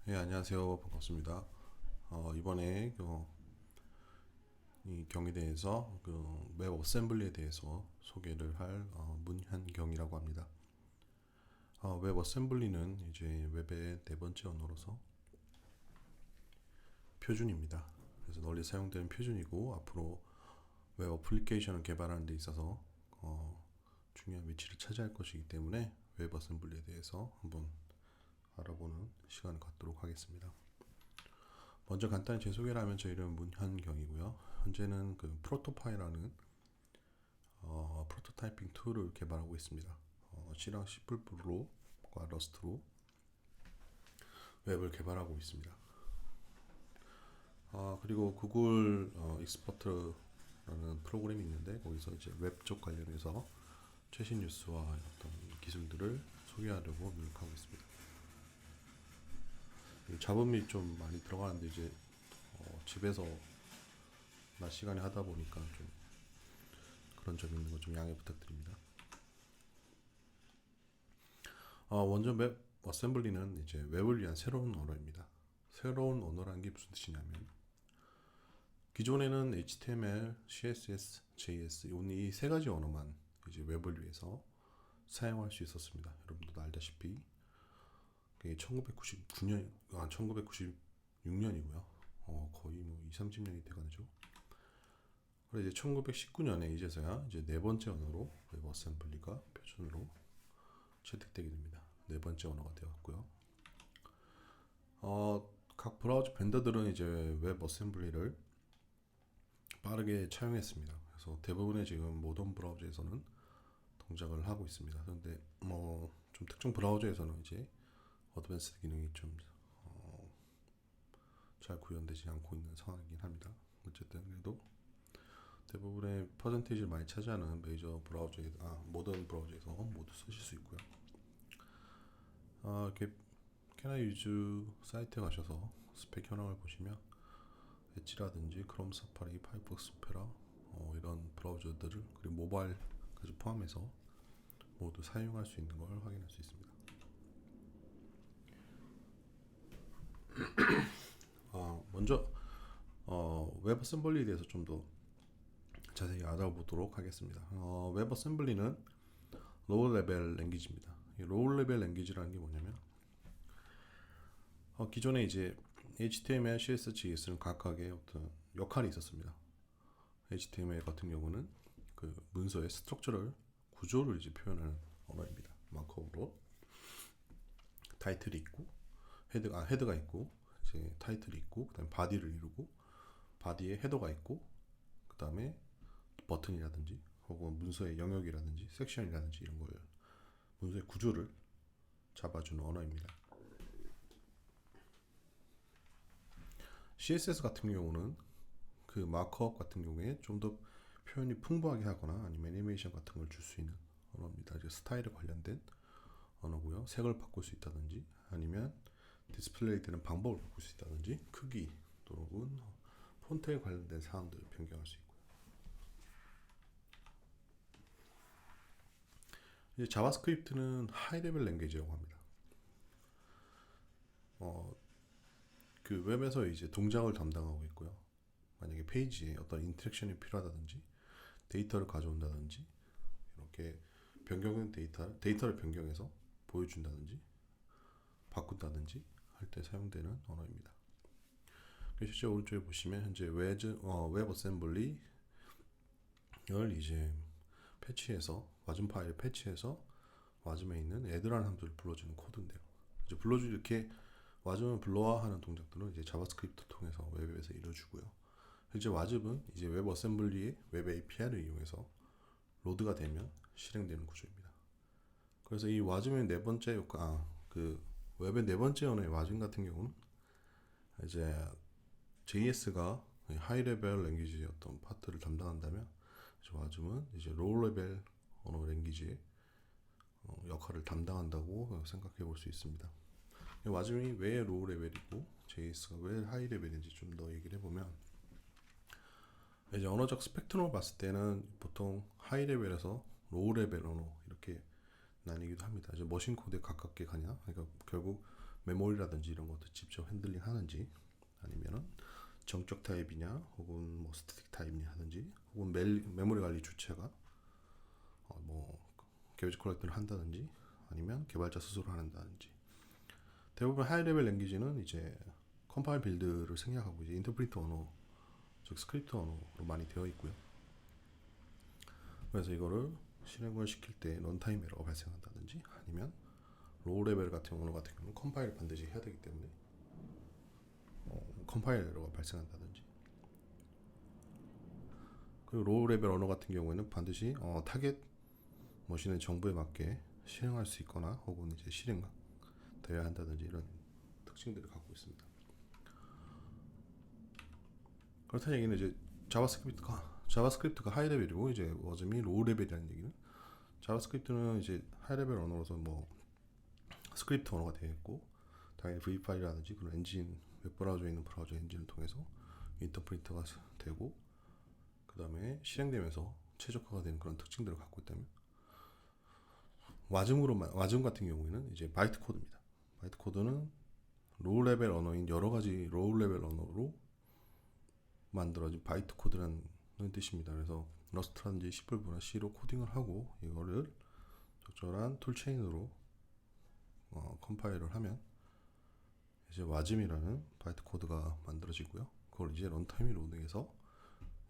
네, 안녕하세요. 반갑습니다. 이번에 이 경에 대해서 웹 어셈블리에 대해서 소개를 할 문현경이라고 합니다. 웹 어셈블리는 이제 웹의 네 번째 언어로서 표준입니다. 그래서 널리 사용되는 표준이고 앞으로 웹 어플리케이션을 개발하는 데 있어서 중요한 위치를 차지할 것이기 때문에 웹 어셈블리에 대해서 한번 알아보는 시간을 갖도록 하겠습니다. 먼저 간단히 제 소개를 하면 제 이름은 문현경이고요. 현재는 그 프로토파이라는 프로토타이핑 툴을 개발하고 있습니다. C랑 C++과 러스트로 웹을 개발하고 있습니다. 그리고 구글 익스퍼트라는 프로그램이 있는데 거기서 이제 웹 쪽 관련해서 최신 뉴스와 어떤 기술들을 소개하려고 노력하고 있습니다. 잡음이 좀 많이 들어가는데 이제 집에서 낮 시간에 하다 보니까 좀 그런 점이 있는 거 좀 양해 부탁드립니다. 먼저 웹 어셈블리는 이제 웹을 위한 새로운 언어입니다. 새로운 언어라는 게 무슨 뜻이냐면 기존에는 HTML, CSS, JS 이 세 가지 언어만 이제 웹을 위해서 사용할 수 있었습니다. 여러분도 알다시피 1999년, 1996년이고요. 거의 뭐 2, 30년이 돼가죠. 그래서 이제 1919년에 이제서야 이제 네 번째 언어로 웹 어셈블리가 표준으로 채택되게 됩니다. 네 번째 언어가 되었고요. 각 브라우저 벤더들은 이제 웹 어셈블리를 빠르게 차용했습니다. 그래서 대부분의 지금 모던 브라우저에서는 동작을 하고 있습니다. 그런데 좀 특정 브라우저에서는 이제 어드밴스드 기능이 좀 잘 구현되지 않고 있는 상황이긴 합니다. 어쨌든 그래도 대부분의 퍼센테이지를 많이 차지하는 메이저 브라우저에 모던 브라우저에서 모두 쓰실 수 있고요. 이렇게 Can I use 사이트에 가셔서 스펙 현황을 보시면 엣지라든지 크롬, 사파리, 파이어폭스, 오페라 이런 브라우저들을 그리고 모바일까지 포함해서 모두 사용할 수 있는 걸 확인할 수 있습니다. 먼저 웹 어셈블리에 대해서 좀 더 자세히 알아보도록 하겠습니다. 웹 어셈블리는 로우 레벨 랭귀지입니다. 로우 레벨 랭귀지라는 게 뭐냐면 기존에 이제 HTML, CSS, JS는 각각의 어떤 역할이 있었습니다. HTML 같은 경우는 그 문서의 스트럭처럴 구조를 이제 표현하는 언어입니다. 마크업으로 타이틀이 있고 헤드가 있고 이제 타이틀이 있고 그다음에 바디를 이루고 바디에 헤더가 있고 그다음에 버튼이라든지 혹은 문서의 영역이라든지 섹션이라든지 이런 걸 문서의 구조를 잡아주는 언어입니다. CSS 같은 경우는 그 마크업 같은 경우에 좀 더 표현이 풍부하게 하거나 아니면 애니메이션 같은 걸 줄 수 있는 언어입니다. 이제 스타일에 관련된 언어고요. 색을 바꿀 수 있다든지 아니면 디스플레이 되는 방법을 바꿀 수 있다든지 크기 또는 폰트에 관련된 사항들을 변경할 수 있고요. 이제 자바스크립트는 하이 레벨 랭귀지라고 합니다. 그 웹에서 이제 동작을 담당하고 있고요. 만약에 페이지에 어떤 인터랙션이 필요하다든지 데이터를 가져온다든지 이렇게 변경된 데이터를 변경해서 보여준다든지 바꾼다든지 할 때 사용되는 언어입니다. 실제 오른쪽에 보시면 현재 웹 어셈블리를 이제 패치해서 와즘 파일을 패치해서 와즘에 있는 애드라는 함수를 불러주는 코드인데요. 이제 이렇게 와즘을 불러와 하는 동작들은 이제 자바스크립트 통해서 웹에서 이루어주고요. 현재 와즘은 이제 웹 어셈블리의 웹 API를 이용해서 로드가 되면 실행되는 구조입니다. 그래서 이 와즘의 네 번째 그 웹의 네 번째 언어의 와즘 같은 경우는 이제 JS가 하이 레벨 랭귀지의 어떤 파트를 담당한다면 와즘은 이제 로우 레벨 언어 랭귀지의 역할을 담당한다고 생각해 볼 수 있습니다. 와즘이 왜 로우 레벨이고 JS가 왜 하이 레벨인지 좀 더 얘기를 해보면 이제 언어적 스펙트럼을 봤을 때는 보통 하이 레벨에서 로우 레벨 언어 이렇게 나뉘기도 합니다. 이제 머신 코드에 가깝게 가냐, 그러니까 결국 메모리라든지 이런 것도 직접 핸들링 하는지, 아니면은 정적 타입이냐 혹은 뭐 스태틱 타입이냐 하든지, 혹은 메모리 관리 주체가 뭐 개베지 컬렉터를 한다든지, 아니면 개발자 스스로 한다든지. 대부분 하이 레벨 랭귀지는 이제 컴파일 빌드를 생략하고 이제 인터프리터 언어, 즉 스크립트 언어로 많이 되어 있고요. 그래서 이거를 실행을 시킬 때 런타임 에러가 발생한다든지, 아니면 로우 레벨 같은 언어 같은 경우는 컴파일을 반드시 해야 되기 때문에 컴파일 에러가 발생한다든지. 그리고 로우 레벨 언어 같은 경우에는 반드시 타겟 머신의 정보에 맞게 실행할 수 있거나 혹은 이제 실행되어야 한다든지 이런 특징들을 갖고 있습니다. 그렇다는 얘기는 이제 자바스크립트가 하이 레벨이고 이제 워즘이 로우 레벨이라는 얘기는, 자바스크립트는 이제 하이 레벨 언어로서 뭐 스크립트 언어가 되어 있고, 당연히 V5라든지 그런 엔진, 웹브라우저에 있는 브라우저 엔진을 통해서 인터프리터가 되고, 그 다음에 실행되면서 최적화가 되는 그런 특징들을 갖고 있다면, 와즘 같은 경우에는 이제 바이트 코드입니다. 바이트 코드는 로우 레벨 언어인 여러 가지 로우 레벨 언어로 만들어진 바이트 코드라는 뜻입니다. 그래서 러스트라든지 C++나 C로 코딩을 하고 이거를 적절한 툴체인으로 컴파일을 하면 이제 와즘이라는 바이트 코드가 만들어지고요. 그걸 이제 런타임이 로딩해서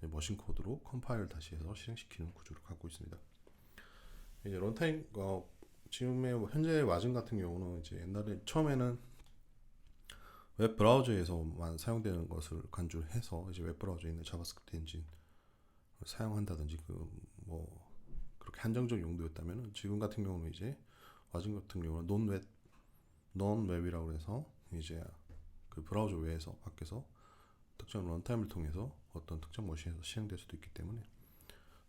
머신 코드로 컴파일을 다시 해서 실행시키는 구조를 갖고 있습니다. 이제 런타임 지금의 현재 와즘 같은 경우는 이제 옛날에 처음에는 웹 브라우저에서만 사용되는 것을 간주를 해서 이제 웹 브라우저에 있는 자바스크립트 엔진을 사용한다든지 뭐 그렇게 한정적 용도였다면, 지금 같은 경우는 이제 와즘 같은 경우는 논웹이라고 해서 이제 그 브라우저 외에서 밖에서 특정 런타임을 통해서 어떤 특정 머신에서 실행될 수도 있기 때문에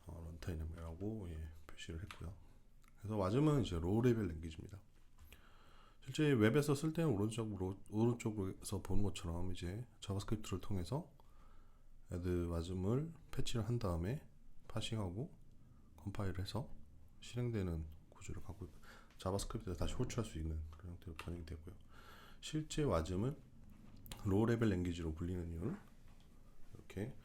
런타임이라고 표시를 했고요. 그래서 와즘은 이제 로우 레벨 랭귀지입니다. 실제 웹에서 쓸 때는 오른쪽에서 보는 것처럼 이제 자바스크립트를 통해서 애드 와즘을 패치를 한 다음에 파싱하고 컴파일을 해서 실행되는 구조를 갖고 있고, 자바스크립트에 다시 호출할 수 있는 그런 형태로 번역이 되고요. 실제 와즘은 로우 레벨 랭귀지로 불리는 이유는, 이렇게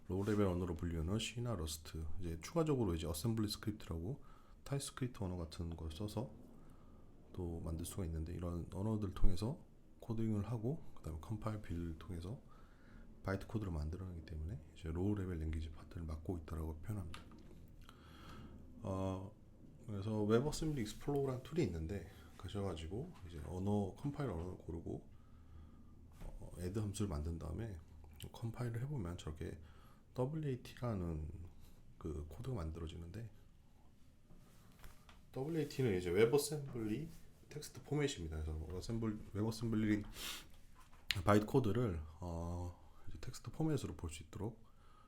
로우 레벨 언어로 불리는 C나 러스트, 이제 추가적으로 이제 어셈블리 스크립트라고 타입스크립트 언어 같은 걸 써서 또 만들 수가 있는데, 이런 언어들을 통해서 코딩을 하고 그다음에 컴파일 빌드를 통해서 바이트 코드를 만들어내기 때문에 이제 로우 레벨 랭귀지 파트를 맡고 있다라고 표현합니다. 그래서 웹 어셈블리 익스플로러라는 툴이 있는데, 가셔가지고 이제 컴파일 언어를 고르고 애드 함수를 만든 다음에 컴파일을 해보면 저렇게 WAT라는 그 코드가 만들어지는데, WAT는 이제 웹 어셈블리 텍스트 포맷입니다. 그래서 웹 어셈블리 바이트 코드를 이제 텍스트 포맷으로 볼 수 있도록,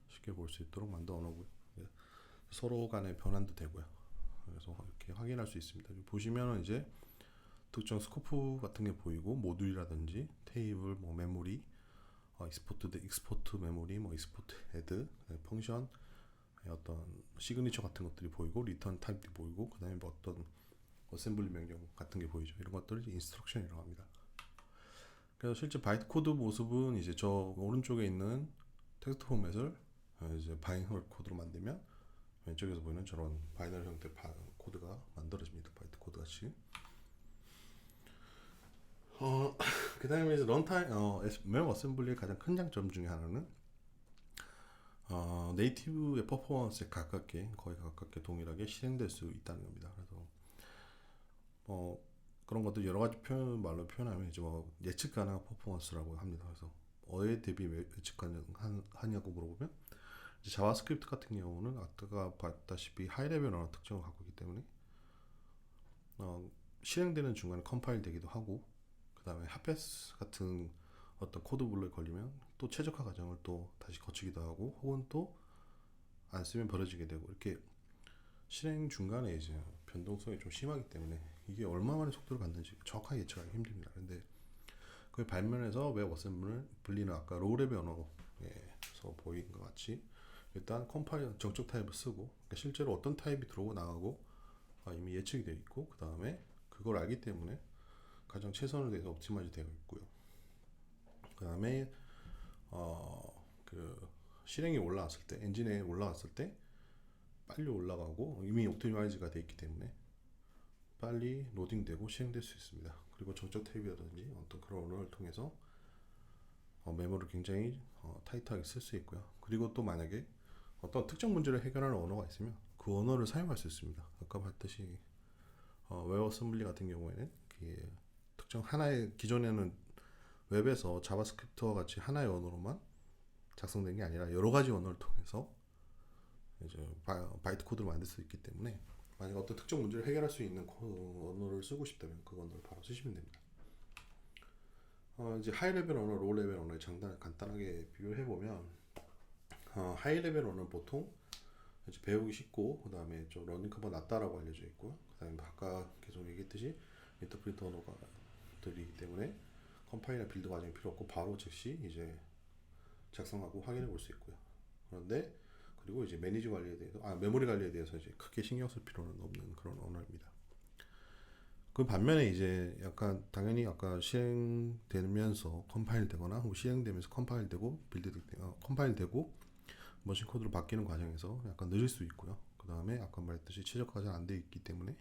쉽게 볼 수 있도록 만든 언어고요. 서로 간의 변환도 되고요. 그래서 이렇게 확인할 수 있습니다. 보시면 이제 특정 스코프 같은 게 보이고, 모듈이라든지 테이블, 뭐 메모리, 익스포트 메모리, 뭐 익스포트 헤드, 펑션, 어떤 시그니처 같은 것들이 보이고, 리턴 타입도 보이고, 그 다음에 뭐 어떤 어셈블리 명령 같은 게 보이죠. 이런 것들을 인스트럭션이라고 합니다. 그래서 실제 바이트 코드 모습은 이제 저 오른쪽에 있는 텍스트 포맷을 이제 바이너리 코드로 만들면 왼쪽에서 보이는 저런 바이너리 형태 코드가 만들어집니다. 바이트 코드 같이. 그 다음에 이제 런타임, 웹 어셈블리의 가장 큰 장점 중에 하나는 네이티브의 퍼포먼스에 거의 가깝게 동일하게 실행될 수 있다는 겁니다. 그래서 그런 것들 여러 가지 말로 표현하면 이제 뭐 예측 가능한 퍼포먼스라고 합니다. 그래서 어에 대비 예측 가능하냐고 물어보면, 이제 자바스크립트 같은 경우는 아까 봤다시피 하이 레벨 언어 특징을 갖고 있기 때문에 실행되는 중간에 컴파일 되기도 하고, 그 다음에 핫패스 같은 어떤 코드 블록에 걸리면 또 최적화 과정을 또 다시 거치기도 하고, 혹은 또 안 쓰면 버려지게 되고, 이렇게 실행 중간에 이제 변동성이 좀 심하기 때문에 이게 얼마만의 속도를 갖는지 정확하게 예측하기 힘듭니다. 근데 그 반면에서 웹 어셈블리는 아까 로우 레벨 언어에서 보인 것 같이 일단 컴파일 정적 타입을 쓰고, 그러니까 실제로 어떤 타입이 들어오고 나가고 이미 예측이 되어 있고, 그 다음에 그걸 알기 때문에 가장 최선을 다해서 옵티마이즈 되어 있고요. 그 다음에 그 실행이 올라왔을 때, 엔진에 올라왔을 때 빨리 올라가고 이미 옵티마이즈가 되어 있기 때문에 빨리 로딩되고 실행될 수 있습니다. 그리고 정적 탭이라든지 어떤 그런 언어를 통해서 메모를 굉장히 타이트하게 쓸 수 있고요. 그리고 또 만약에 어떤 특정 문제를 해결하는 언어가 있으면 그 언어를 사용할 수 있습니다. 아까 봤듯이 웹 어셈블리 같은 경우에는 특정 하나의, 기존에는 웹에서 자바스크립트와 같이 하나의 언어로만 작성된 게 아니라 여러 가지 언어를 통해서 이제 바이트 코드를 만들 수 있기 때문에 만약 어떤 특정 문제를 해결할 수 있는 언어를 쓰고 싶다면 그 언어를 바로 쓰시면 됩니다. 이제 하이 레벨 언어, 로우 레벨 언어의 장단을 간단하게 비교해 보면 하이 레벨 언어는 보통 이제 배우기 쉽고 그 다음에 좀 러닝 커버가 낮다라고 알려져 있고요. 그 다음에 아까 계속 얘기했듯이 인터프리터 언어들이기 때문에 컴파일이나 빌드 과정이 필요 없고 바로 즉시 이제 작성하고 확인해 볼 수 있고요. 그런데 그리고 이제 매니지 관리에 대해서 메모리 관리에 대해서 이제 크게 신경 쓸 필요는 없는 그런 언어입니다. 그 반면에 이제 약간 당연히 아까 실행되면서 컴파일 되거나 혹은 실행되면서 컴파일 되고 컴파일 되고 머신 코드로 바뀌는 과정에서 약간 늦을 수 있고요. 그 다음에 아까 말했듯이 최적화가 잘 안 돼 있기 때문에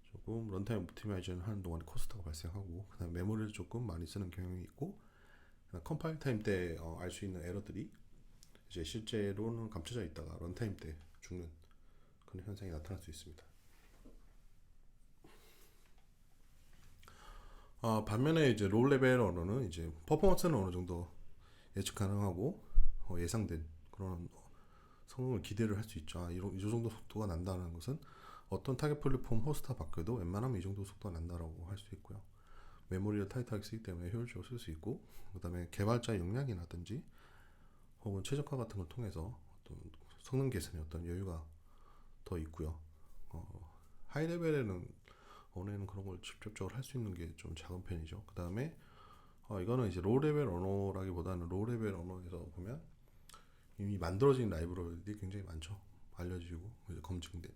조금 런타임 옵티마이제이션 하는 동안에 코스트가 발생하고 그 다음에 메모리를 조금 많이 쓰는 경향이 있고 컴파일 타임 때 알 수 있는 에러들이 이제 실제로는 감춰져 있다가 런타임 때 죽는 그런 현상이 나타날 수 있습니다. 반면에 이제 로우 레벨 언어는 이제 퍼포먼스는 어느 정도 예측 가능하고 예상된 그런 성능을 기대를 할 수 있죠. 이 정도 속도가 난다는 것은 어떤 타겟 플랫폼 호스트가 바뀌어도 웬만하면 이 정도 속도가 난다라고 할 수 있고요. 메모리를 타이트하게 쓰기 때문에 효율적으로 쓸 수 있고 그 다음에 개발자 역량이라든지 혹은 최적화 같은 걸 통해서 어떤 성능 개선에 어떤 여유가 더 있고요. 하이 레벨에는 언어에는 그런 걸 직접적으로 할 수 있는 게 좀 작은 편이죠. 그 다음에 이거는 이제 로우 레벨 언어라기보다는 로우 레벨 언어에서 보면 이미 만들어진 라이브러리들이 굉장히 많죠. 알려지고 이제 검증된.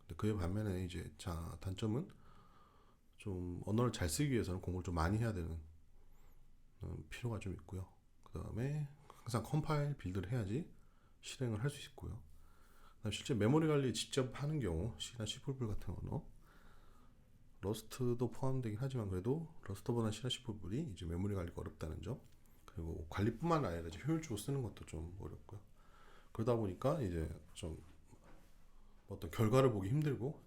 근데 그에 반면에 이제 단점은 좀 언어를 잘 쓰기 위해서는 공부를 좀 많이 해야 되는 필요가 좀 있고요. 그 다음에 항상 컴파일 빌드를 해야지 실행을 할 수 있고요. 실제 메모리 관리 직접 하는 경우 C나 C++ 같은 언어 러스트도 포함되긴 하지만 그래도 러스트보다 C나 C++이 이제 메모리 관리가 어렵다는 점 그리고 관리뿐만 아니라 이제 효율적으로 쓰는 것도 좀 어렵고요. 그러다 보니까 이제 좀 어떤 결과를 보기 힘들고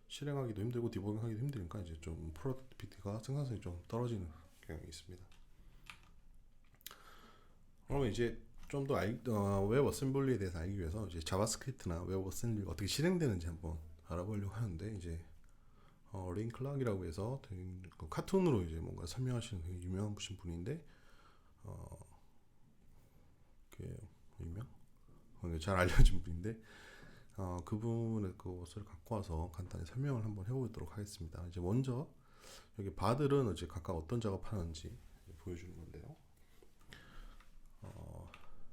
실행하기도 힘들고 디버깅하기도 힘드니까 이제 좀 프로덕티비티가 생산성이 좀 떨어지는 경향이 있습니다. 그러면 이제 좀 더 웹 어셈블리에 대해서 알기 위해서 이제 자바스크립트나 웹 어셈블리 어떻게 실행되는지 한번 알아보려고 하는데 이제 린 클락이라고 해서 카툰으로 이제 뭔가 설명하시는 되게 유명하신 분인데 유명? 잘 알려진 분인데 그분의 그것을 갖고 와서 간단히 설명을 한번 해보도록 하겠습니다. 이제 먼저 여기 바들은 이제 각각 어떤 작업하는지 보여주는 건데요.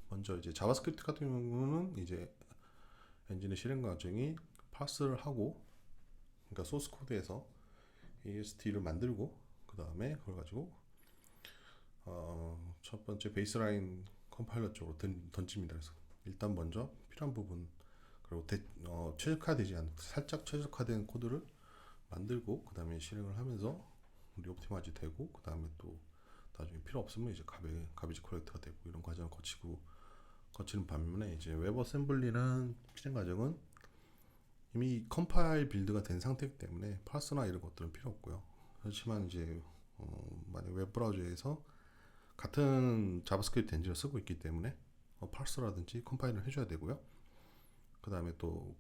먼저 이제 자바스크립트 같은 경우는 이제 엔진의 실행 과정이 파스를 하고 그러니까 소스 코드에서 AST를 만들고 그 다음에 그걸 가지고 첫 번째 베이스라인 컴파일러 쪽으로 던집니다. 그래서 일단 먼저 필요한 부분 그리고 최적화되지 않은 살짝 최적화된 코드를 만들고 그 다음에 실행을 하면서 리옵티마이즈 되고 그 다음에 또 나중에 필요 없으면 이제 가비지 컬렉터가 되고 이런 과정을 거치는 반면에 이제 웹 어셈블리는 실행 과정은 이미 컴파일 빌드가 된 상태이기 때문에 파스나 이런 것들은 필요 없고요. 그렇지만 이제 만약 웹 브라우저에서 같은 자바스크립트 엔진을 쓰고 있기 때문에 파스라든지 컴파일을 해줘야 되고요. 그 다음에 또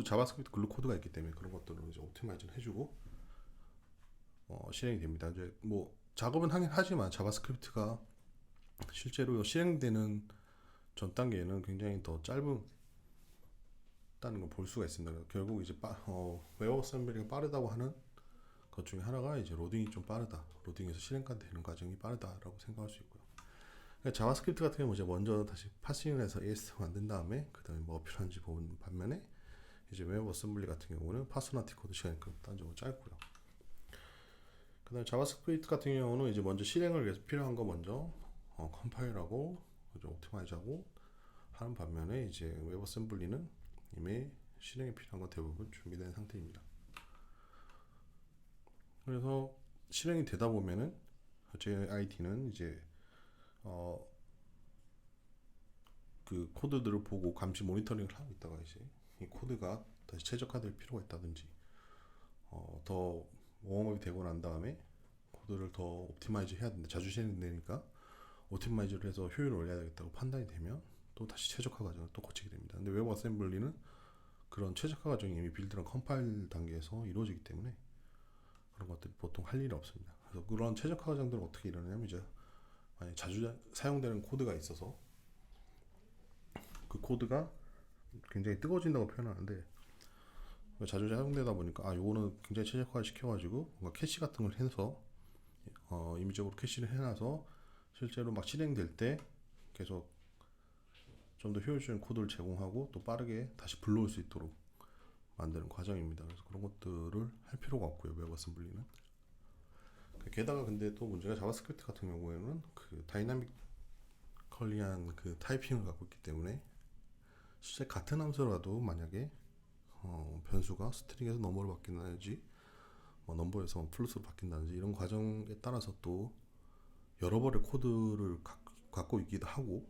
자바스크립트 글루 코드가 있기 때문에 그런 것들을 이제 옵티마이즈를 해주고 실행이 됩니다. 이제 뭐 작업은 하긴 하지만 자바스크립트가 실제로 실행되는 전 단계에는 굉장히 더 짧다는 걸 볼 수가 있습니다. 결국 이제 웹 어셈블리가 빠르다고 하는 것 중에 하나가 이제 로딩이 좀 빠르다. 로딩에서 실행까지 되는 과정이 빠르다라고 생각할 수 있고요. 그러니까 자바스크립트 같은 경우 이제 먼저 다시 파싱을 해서 AST 만든 다음에 그 다음에 뭐 필요한지 보는 반면에 이제 웹 어셈블리 같은 경우는 파스나 디코드 시간이 단적으로 짧고요. 그다음에 자바스크립트 같은 경우는 이제 먼저 실행을 위해서 필요한 거 먼저 컴파일하고 이제 옵티마이즈하고 하는 반면에 이제 웹어셈블리는 이미 실행에 필요한 건 대부분 준비된 상태입니다. 그래서 실행이 되다 보면은 제 IT는 이제 그 코드들을 보고 감시 모니터링을 하고 있다가 이제 이 코드가 다시 최적화될 필요가 있다든지 더 웜업이 되고 난 다음에 코드를 더 옵티마이즈 해야 된다. 자주 실행되니까 옵티마이즈를 해서 효율을 올려야 되겠다고 판단이 되면 또 다시 최적화 과정을 또 거치게 됩니다. 근데 웹 어셈블리는 그런 최적화 과정이 이미 빌드랑 컴파일 단계에서 이루어지기 때문에 그런 것들이 보통 할 일이 없습니다. 그래서 그런 최적화 과정들은 어떻게 일어나냐면 이제 만약에 자주 사용되는 코드가 있어서 그 코드가 굉장히 뜨거워진다고 표현하는데 자주 사용되다 보니까 요거는 굉장히 최적화 시켜가지고 뭔가 캐시 같은 걸 해서 임의적으로 캐시를 해놔서 실제로 막 실행될 때 계속 좀 더 효율적인 코드를 제공하고 또 빠르게 다시 불러올 수 있도록 만드는 과정입니다. 그래서 그런 것들을 할 필요가 없고요. 웹 어셈블리는. 게다가 근데 또 문제가 자바스크립트 같은 경우에는 그 다이나믹컬리한 그 타이핑을 갖고 있기 때문에 실제 같은 함수라도 만약에 변수가 스트링에서 넘버로 바뀐다든지 넘버에서 플러스로 바뀐다든지 이런 과정에 따라서 또 여러 번의 코드를 갖고 있기도 하고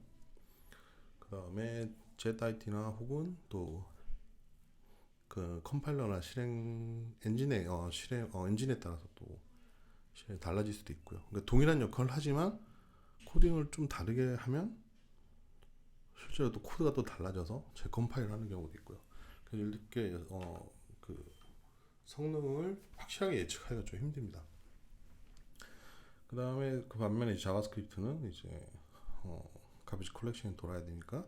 그 다음에 ZIT나 혹은 또 그 컴파일러나 실행 엔진에 엔진에 따라서 또 실행이 달라질 수도 있고요. 그러니까 동일한 역할을 하지만 코딩을 좀 다르게 하면 실제로 또 코드가 또 달라져서 재컴파일을 하는 경우도 있고요. 그래서 이렇게 그 성능을 확실하게 예측하기가 좀 힘듭니다. 그 다음에 그 반면에 자바스크립트는 이제 가비지 컬렉션이 돌아야 되니까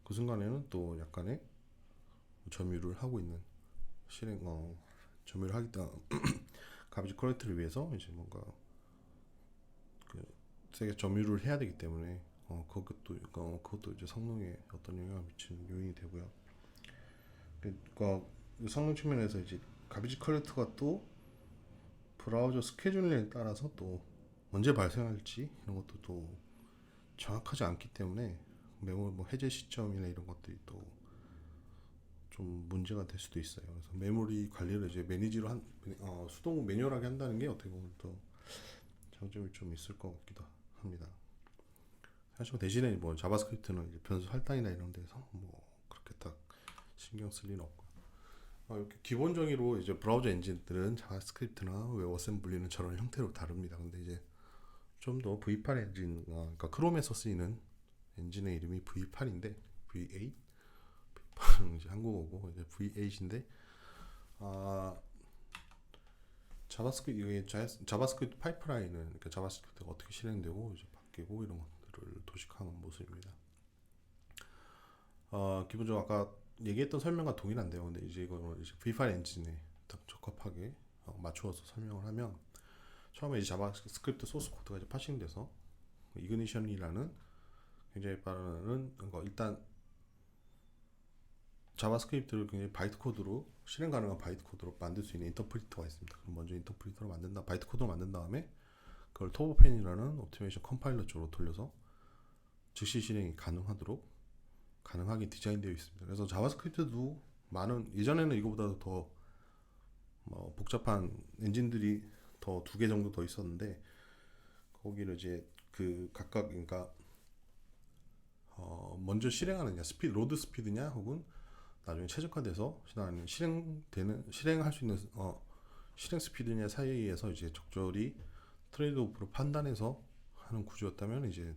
그 순간에는 또 약간의 점유를 하고 있는 실행 점유를 하기 때문에 가비지 컬렉트를 위해서 이제 뭔가 그 세게 점유를 해야 되기 때문에 그것도 이제 성능에 어떤 영향을 미치는 요인이 되고요. 그러니까 성능 측면에서 이제 가비지 컬렉터가 또 브라우저 스케줄링에 따라서 또 언제 발생할지 이런 것도 또 정확하지 않기 때문에 메모리 해제 시점이나 이런 것들이 또 좀 문제가 될 수도 있어요. 그래서 메모리 관리를 이제 매니지로 수동 매뉴얼하게 한다는 게 어떻게 보면 또 장점이 좀 있을 것 같기도 합니다. 사실 대신에 자바스크립트는 이제 변수 할당이나 이런 데서 그렇게 딱 신경 쓸 일은 없고 이렇게 기본적으로 이제 브라우저 엔진들은 자바스크립트나 웹 어셈블리는 저런 형태로 다릅니다. 근데 이제 좀 더 V8 엔진, 그러니까 크롬에서 쓰이는 엔진의 이름이 V8인데 V8, V8은 이제 한국어고 이제 V8인데 자바스크립트 파이프라인은 그러니까 자바스크립트가 어떻게 실행되고 이제 바뀌고 이런 것들을 도식하는 모습입니다. 기본적으로 아까 얘기했던 설명과 동일한데요. 근데 이제 이거는 이제 V8 엔진에 딱 적합하게 맞추어서 설명을 하면 처음에 이제 자바스크립트 소스 코드가 이제 파싱돼서 이그니션이라는 굉장히 빠른 일단 자바스크립트를 굉장히 바이트 코드로 실행 가능한 바이트 코드로 만들 수 있는 인터프리터가 있습니다. 그럼 먼저 인터프리터로 바이트 코드로 만든 다음에 그걸 터보펜이라는 옵티메이션 컴파일러 쪽으로 돌려서 즉시 실행이 가능하게 디자인되어 있습니다. 그래서 자바스크립트도 예전에는 이거보다도 더 복잡한 엔진들이 더 2개 정도 더 있었는데 거기를 이제 그 각각 그러니까 먼저 실행하느냐 로드 스피드냐 혹은 나중에 최적화돼서 실행할 수 있는 실행 스피드냐 사이에서 이제 적절히 트레이드오프로 판단해서 하는 구조였다면 이제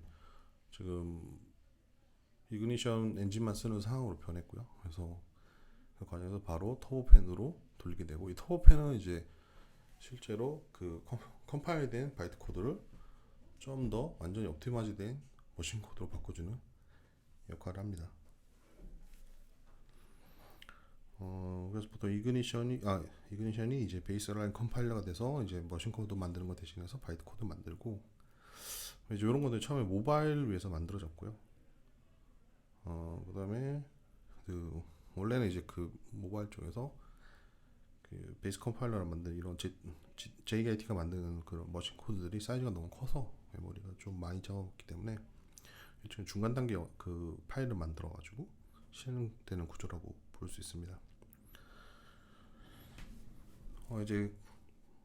지금 이그니션 엔진만 쓰는 상황으로 변했고요. 그래서 그 과정에서 바로 터보펜으로 돌리게 되고 이 터보펜은 이제 실제로 그 컴파일된 바이트 코드를 좀 더 완전히 옵티마이즈된 머신 코드로 바꿔주는 역할을 합니다. 그래서 보통 이그니션이 이제 베이스라인 컴파일러가 돼서 이제 머신 코드 만드는 거 대신해서 바이트 코드 만들고 이제 이런 것들 처음에 모바일을 위해서 만들어졌고요. 그다음에 원래는 이제 그 모바일 쪽에서 그 베이스 컴파일러를 만든 이런 JKT가 만드는 그런 머신 코드들이 사이즈가 너무 커서 메모리가 좀 많이 잡아먹기 때문에 일종의 중간 단계 그 파일을 만들어 가지고 실행되는 구조라고 볼 수 있습니다. 이제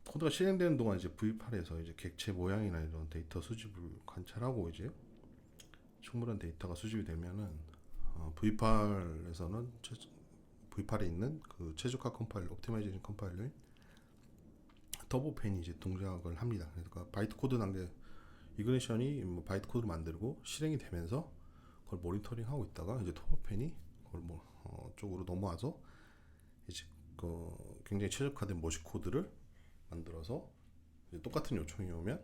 코드가 실행되는 동안 이제 V8에서 이제 객체 모양이나 이런 데이터 수집을 관찰하고 이제 충분한 데이터가 수집이 되면은 V8에서는 V8에 있는 그 최적화 컴파일러, 옵티마이제이션 컴파일러인 터보펜이 이제 동작을 합니다. 그러니까 바이트 코드 단계 이그니션이 뭐 바이트 코드를 만들고 실행이 되면서 그걸 모니터링하고 있다가 이제 터보펜이 그걸 쪽으로 넘어와서 이제 굉장히 최적화된 머신 코드를 만들어서 이제 똑같은 요청이 오면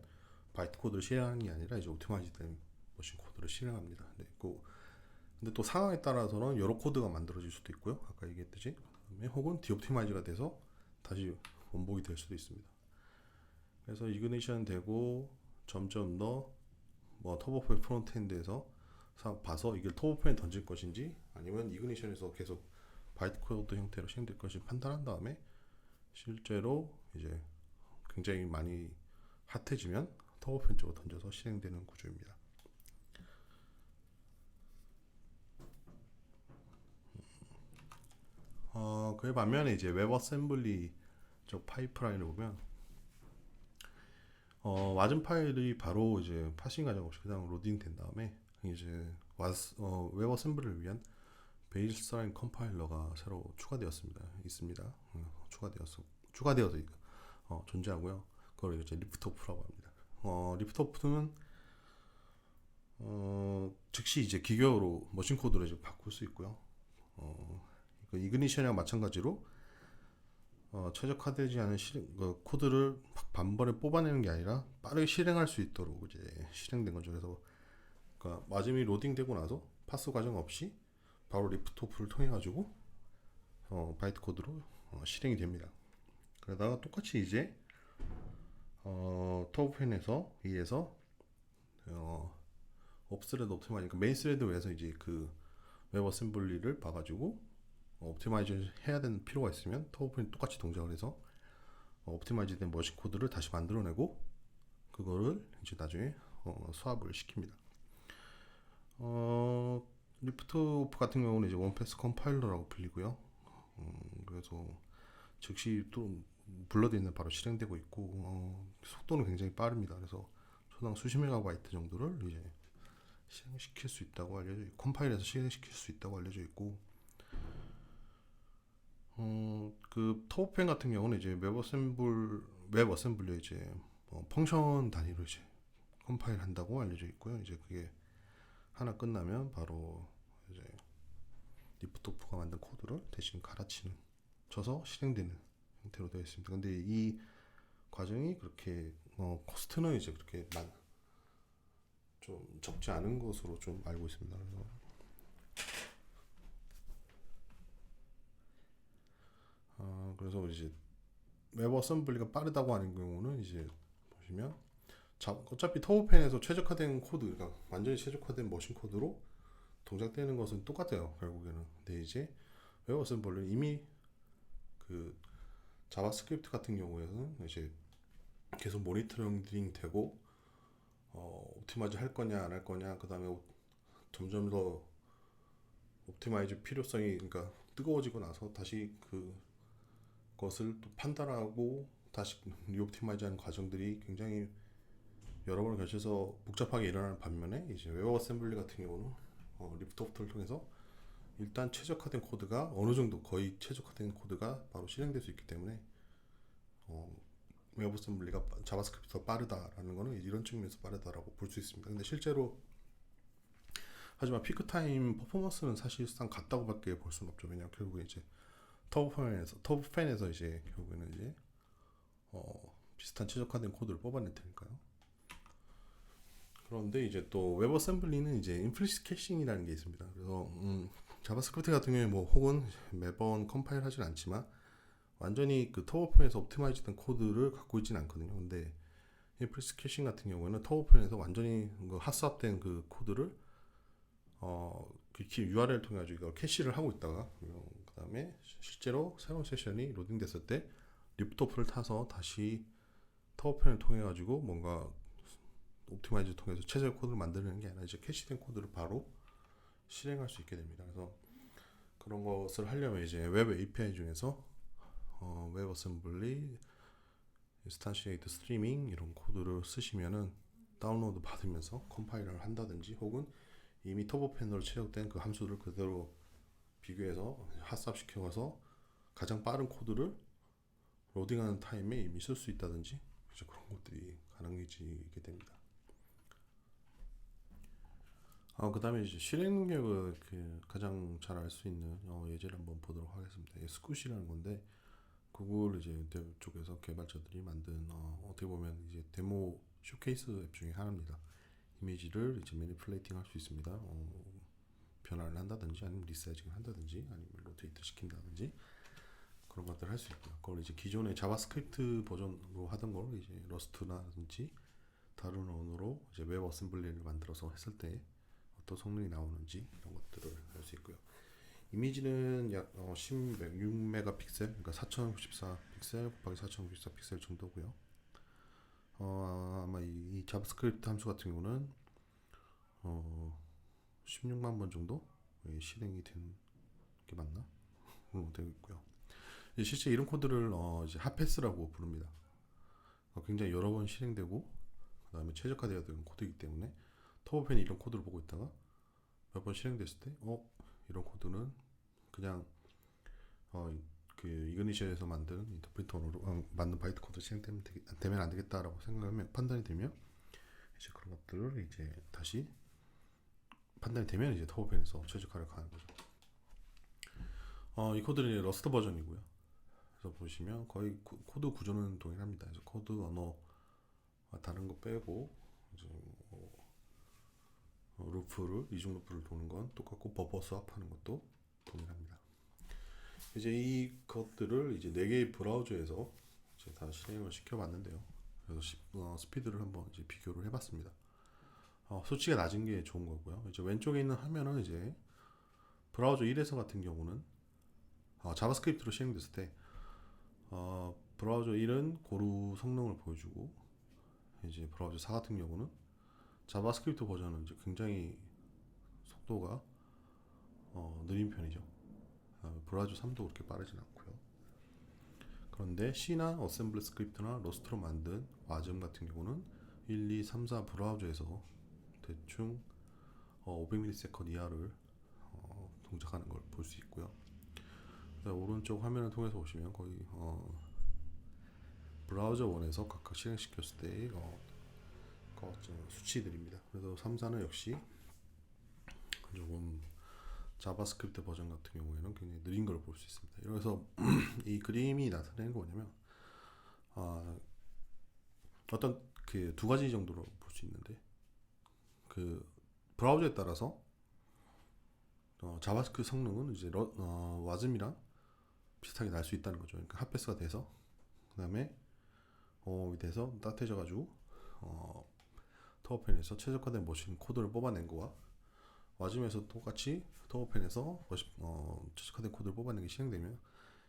바이트 코드를 실행하는 게 아니라 이제 옵티마이즈된 머신 코드를 실행합니다. 네, 근데 또 상황에 따라서는 여러 코드가 만들어질 수도 있고요. 아까 얘기했듯이 혹은 디옵티마이즈가 돼서 다시 원복이 될 수도 있습니다. 그래서 이그니션 되고 점점 더 터보펜 프론트엔드에서 봐서 이걸 터보펜에 던질 것인지 아니면 이그니션에서 계속 바이트 코드 형태로 실행될 것인지 판단한 다음에 실제로 이제 굉장히 많이 핫해지면 터보펜 쪽으로 던져서 실행되는 구조입니다. 그에 반면에 이제 웹 어셈블리 쪽 파이프라인을 보면 와전 파일이 바로 이제 파싱 과정 없이 그냥 로딩 된 다음에 이제 웹 어셈블리를 위한 베이스라인 컴파일러가 새로 있습니다. 추가되어서 존재하고요. 그걸 이제 리프트오프라고 합니다. 리프트오프는 즉시 이제 기계어로 머신 코드로 이제 바꿀 수 있고요. 그 이그니션이랑 마찬가지로 최적화되지 않은 코드를 반번에 뽑아내는 게 아니라 빠르게 실행할 수 있도록 이제 실행된 거죠. 그래서 그러니까 마침이 로딩되고 나서 파스 과정 없이 바로 리프트오프를 통해 가지고 바이트 코드로 실행이 됩니다. 그러다가 똑같이 이제 터보펜에서 의해서 업스레드 옵티마이즈, 그러니까 메인 스레드에서 이제 그 웹 어셈블리를 봐가지고 옵티마이즈 해야 되는 필요가 있으면 터보펜이 똑같이 동작을 해서 옵티마이즈된 머신 코드를 다시 만들어내고 그거를 이제 나중에 수합을 시킵니다. 리프트오프 같은 경우는 이제 원패스 컴파일러라고 불리고요. 그래서 즉시 또 블러드 있는 바로 실행되고 있고 속도는 굉장히 빠릅니다. 그래서 초당 수십 메가바이트 정도를 이제 실행시킬 수 있다고 알려져 있고 컴파일해서 실행시킬 수 있다고 알려져 있고 그 터보펜 같은 경우는 이제 웹 어셈블리에 이제 펑션 단위로 이제 컴파일 한다고 알려져 있고요. 이제 그게 하나 끝나면 바로 이제 리프트오프가 만든 코드를 대신 쳐서 실행되는 형태로 되어 있습니다. 근데 이 과정이 그렇게 코스트는 이제 그렇게 좀 적지 않은 것으로 좀 알고 있습니다. 그래서 이제 웹 어셈블리가 빠르다고 하는 경우는 이제 보시면 어차피 터보펜에서 최적화된 코드, 그러니까 완전히 최적화된 머신 코드로 동작되는 것은 똑같아요, 결국에는. 근데 이제 웹 어셈블리는 이미 그 자바스크립트 같은 경우에는 이제 계속 모니터링 되고 옵티마이즈 할 거냐 안 할 거냐, 그 다음에 점점 더 옵티마이즈 필요성이 그러니까 뜨거워지고 나서 다시 그것을 또 판단하고 다시 리옵티마이즈하는 과정들이 굉장히 여러 번을 거쳐서 복잡하게 일어나는 반면에 이제 웹 어셈블리 같은 경우는 리프트오프를 통해서 일단 최적화된 코드가 어느 정도 거의 최적화된 코드가 바로 실행될 수 있기 때문에 웹 어셈블리가 자바스크립트가 빠르다라는 거는 이런 측면에서 빠르다라고 볼 수 있습니다. 근데 실제로 하지만 피크타임 퍼포먼스는 사실상 같다고밖에 볼 수는 없죠. 왜냐하면 결국에 이제 터보펜에서 이제 결국에는 이제 비슷한 최적화된 코드를 뽑아낼 테니까요. 그런데 이제 또 웹 어셈블리는 이제 임플리시트 캐싱이라는 게 있습니다. 그래서 자바스크립트 같은 경우에 혹은 매번 컴파일 하진 않지만 완전히 그 터보펜에서 옵티마이즈된 코드를 갖고 있지는 않거든요. 근데 임플리시트 캐싱 같은 경우에는 터보펜에서 완전히 핫스왑된 그 코드를 그 URL 통해 가지고 이걸 캐시를 하고 있다가 그다음에 실제로 새로운 세션이 로딩됐을 때 리프트오프를 타서 다시 타워펜을 통해 가지고 뭔가 옵티마이즈 통해서 최적의 코드를 만드는 게 아니라 이제 캐시된 코드를 바로 실행할 수 있게 됩니다. 그래서 그런 것을 하려면 이제 웹 API 중에서 웹 어셈블리, 인스탄시에이트 스트리밍 이런 코드를 쓰시면은 다운로드 받으면서 컴파일러를 한다든지 혹은 이미 터보펜으로 채택된 그 함수를 그대로 비교해서 핫삽 시켜서 가장 빠른 코드를 로딩하는 타임에 이미 쓸 수 있다든지 이제 그런 것들이 가능해지게 됩니다. 그다음에 이제 실행 능력을 가장 잘 알 수 있는 예제를 한번 보도록 하겠습니다. 스쿠시라는 건데 구글 이제 쪽에서 개발자들이 만든 어떻게 보면 이제 데모 쇼케이스 앱 중에 하나입니다. 이미지를 이제 매니플레이팅 할 수 있습니다. 변화를 한다든지 아니면 리사이징을 한다든지 아니면 로테이트 시킨다든지 그런 것들을 할 수 있고요. 그걸 이제 기존의 자바스크립트 버전으로 하던 걸 이제 러스트라든지 다른 언어로 이제 웹 어셈블리를 만들어서 했을 때 어떤 성능이 나오는지 이런 것들을 할 수 있고요. 이미지는 약 16메가픽셀, 그러니까 4094 픽셀 곱하기 4094 픽셀 정도고요. 아마 이 자바스크립트 함수 같은 경우는 16만 번 정도 실행이 된 게 맞나? 되고 있고요. 실제 이런 코드를 이제 핫패스라고 부릅니다. 굉장히 여러 번 실행되고 그다음에 최적화되어야 되는 코드이기 때문에 터보펜이 이런 코드를 보고 있다가 몇 번 실행됐을 때 이런 코드는 그냥 그 이그니션에서 만든 인터프리터로 만든 바이트 코드 실행되면 안 되겠다라고 생각하면 판단이 되면 이제 그런 것들을 이제 다시 판단이 되면 이제 터보펜에서 최적화를 가는 거죠. 이 코드는 러스트 버전이고요. 그래서 보시면 거의 코드 구조는 동일합니다. 그래서 코드 언어 다른 거 빼고 이제 루프를 이중 루프를 도는 건 똑같고 버퍼 스왑하는 것도 동일합니다. 이제 이 것들을 이제 4개의 브라우저에서 이제 다 실행을 시켜봤는데요. 그래서 스피드를 한번 이제 비교를 해봤습니다. 수치가 낮은 게 좋은 거고요. 이제 왼쪽에 있는 화면은 이제 브라우저 1에서 같은 경우는 자바스크립트로 실행됐을 때 브라우저 1은 고루 성능을 보여주고 이제 브라우저 4 같은 경우는 자바스크립트 버전은 이제 굉장히 속도가 느린 편이죠. 브라우저 3도 그렇게 빠르진 않고요. 그런데 C나 어셈블리 스크립트나 러스트로 만든 와즘 같은 경우는 1, 2, 3, 4 브라우저에서 대충 500ms 이하를 동작하는 걸 볼 수 있고요. 오른쪽 화면을 통해서 보시면 거의 브라우저 1에서 각각 실행시켰을 때의 수치들입니다. 그래서 3, 4는 역시 조금 자바스크립트 버전 같은 경우에는 굉장히 느린 걸 볼 수 있습니다. 그래서 이 그림이 나타내는 거 뭐냐면 어떤 그 두 가지 정도로 볼 수 있는데 그 브라우저에 따라서 자바스크립트 성능은 이제 와즘이랑 비슷하게 날 수 있다는 거죠. 그러니까 핫패스가 돼서 그다음에 밑에서 따뜻해져가지고 터보펜에서 최적화된 머신 코드를 뽑아낸 거와 와즘에서 똑같이 터보펜에서 최적화된 코드를 뽑아낸 게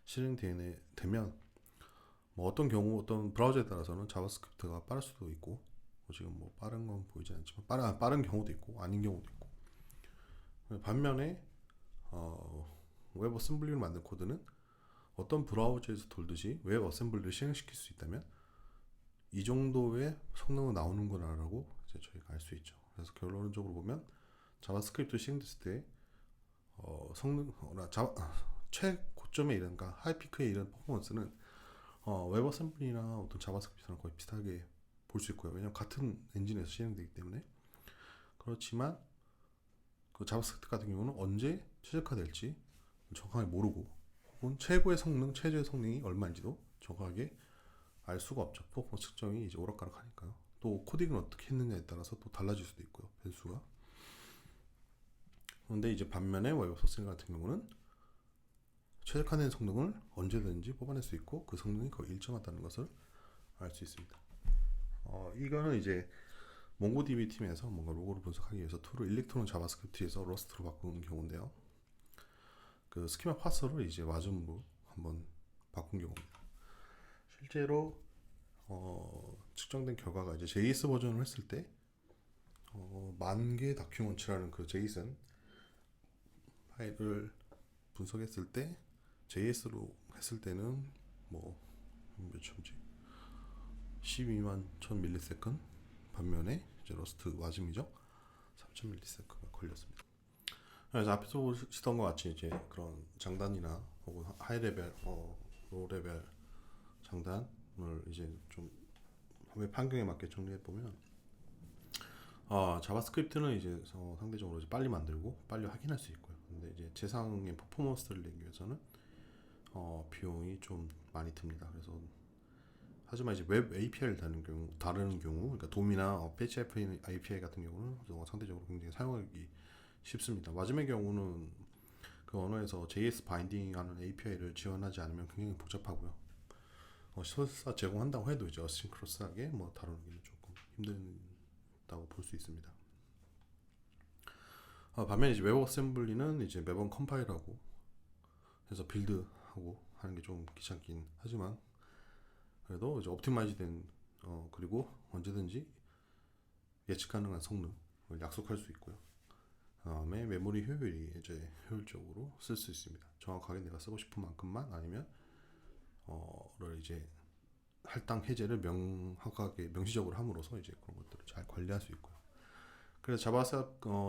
실행되면 뭐 어떤 경우 어떤 브라우저에 따라서는 자바스크립트가 빠를 수도 있고 지금 뭐 빠른 건 보이지 않지만 빠른 경우도 있고 아닌 경우도 있고 반면에 웹 어셈블리를 만든 코드는 어떤 브라우저에서 돌듯이 웹 어셈블리를 실행시킬 수 있다면 이 정도의 성능은 나오는구나라고 이제 저희가 알 수 있죠. 그래서 결론적으로 보면 자바스크립트 실행됐을 때 성능이나 최고점에 이른 그러니까 하이피크에 이른 퍼포먼스는 웹 어셈블리나 어떤 자바스크립트랑 거의 비슷하게 볼 수 있고요. 왜냐하면 같은 엔진에서 실행되기 때문에. 그렇지만 그 자바스크립트 같은 경우는 언제 최적화될지 정확하게 모르고 혹은 최고의 성능이 얼마인지도 정확하게 알 수가 없죠. 퍼포먼스 측정이 이제 오락가락하니까요. 또 코딩을 어떻게 했느냐에 따라서 또 달라질 수도 있고요. 변수가. 그런데 이제 반면에 웹 소싱 같은 경우는 최적화된 성능을 언제든지 뽑아낼 수 있고 그 성능이 거의 일정하다는 것을 알 수 있습니다. 이거는 이제 몽고DB 팀에서 뭔가 로고를 분석하기 위해서 툴을 일렉트론 자바스크립트에서 러스트로 바꾸는 경우인데요. 그 스키마 파서를 이제 와준부 한번 바꾼 경우입니다. 실제로 측정된 결과가 이제 JS 버전을 했을 때 만개 다큐먼트라는 그 JSON 파일을 분석했을 때 JS로 했을 때는 뭐 몇 초지? 12만 1000 밀리세컨 반면에 이제 러스트 와즘이죠. 3000 밀리세컨가 걸렸습니다. 그래서 앞에서 보시던 것 같이 이제 그런 장단이나 혹은 하이 레벨, 로우 레벨 장단을 이제 좀 웹 환경에 맞게 정리해 보면 자바스크립트는 이제 상대적으로 이제 빨리 만들고 빨리 확인할 수 있고요. 근데 이제 제상의 퍼포먼스를 내기 위해서는 비용이 좀 많이 듭니다. 그래서 하지만 이제 웹 API를 다루는 경우, 그러니까 돔이나 패치 API 같은 경우는 상대적으로 굉장히 사용하기 쉽습니다. 마지막의 경우는 그 언어에서 JS 바인딩하는 API를 지원하지 않으면 굉장히 복잡하고요. 설사 제공한다고 해도 이제 어싱크로스하게 뭐 다루기는 조금 힘들다고 볼 수 있습니다. 반면에 이제 웹 어셈블리는 이제 매번 컴파일하고 해서 빌드하고 하는 게 좀 귀찮긴 하지만 그래도 이제 옵티마이즈된 그리고 언제든지 예측 가능한 성능을 약속할 수 있고요. 다음에 메모리 효율이 이제 효율적으로 쓸 수 있습니다. 정확하게 내가 쓰고 싶은 만큼만 아니면 를 이제 할당 해제를 명확하게 명시적으로 함으로써 이제 그런 것들을 잘 관리할 수 있고요. 그래서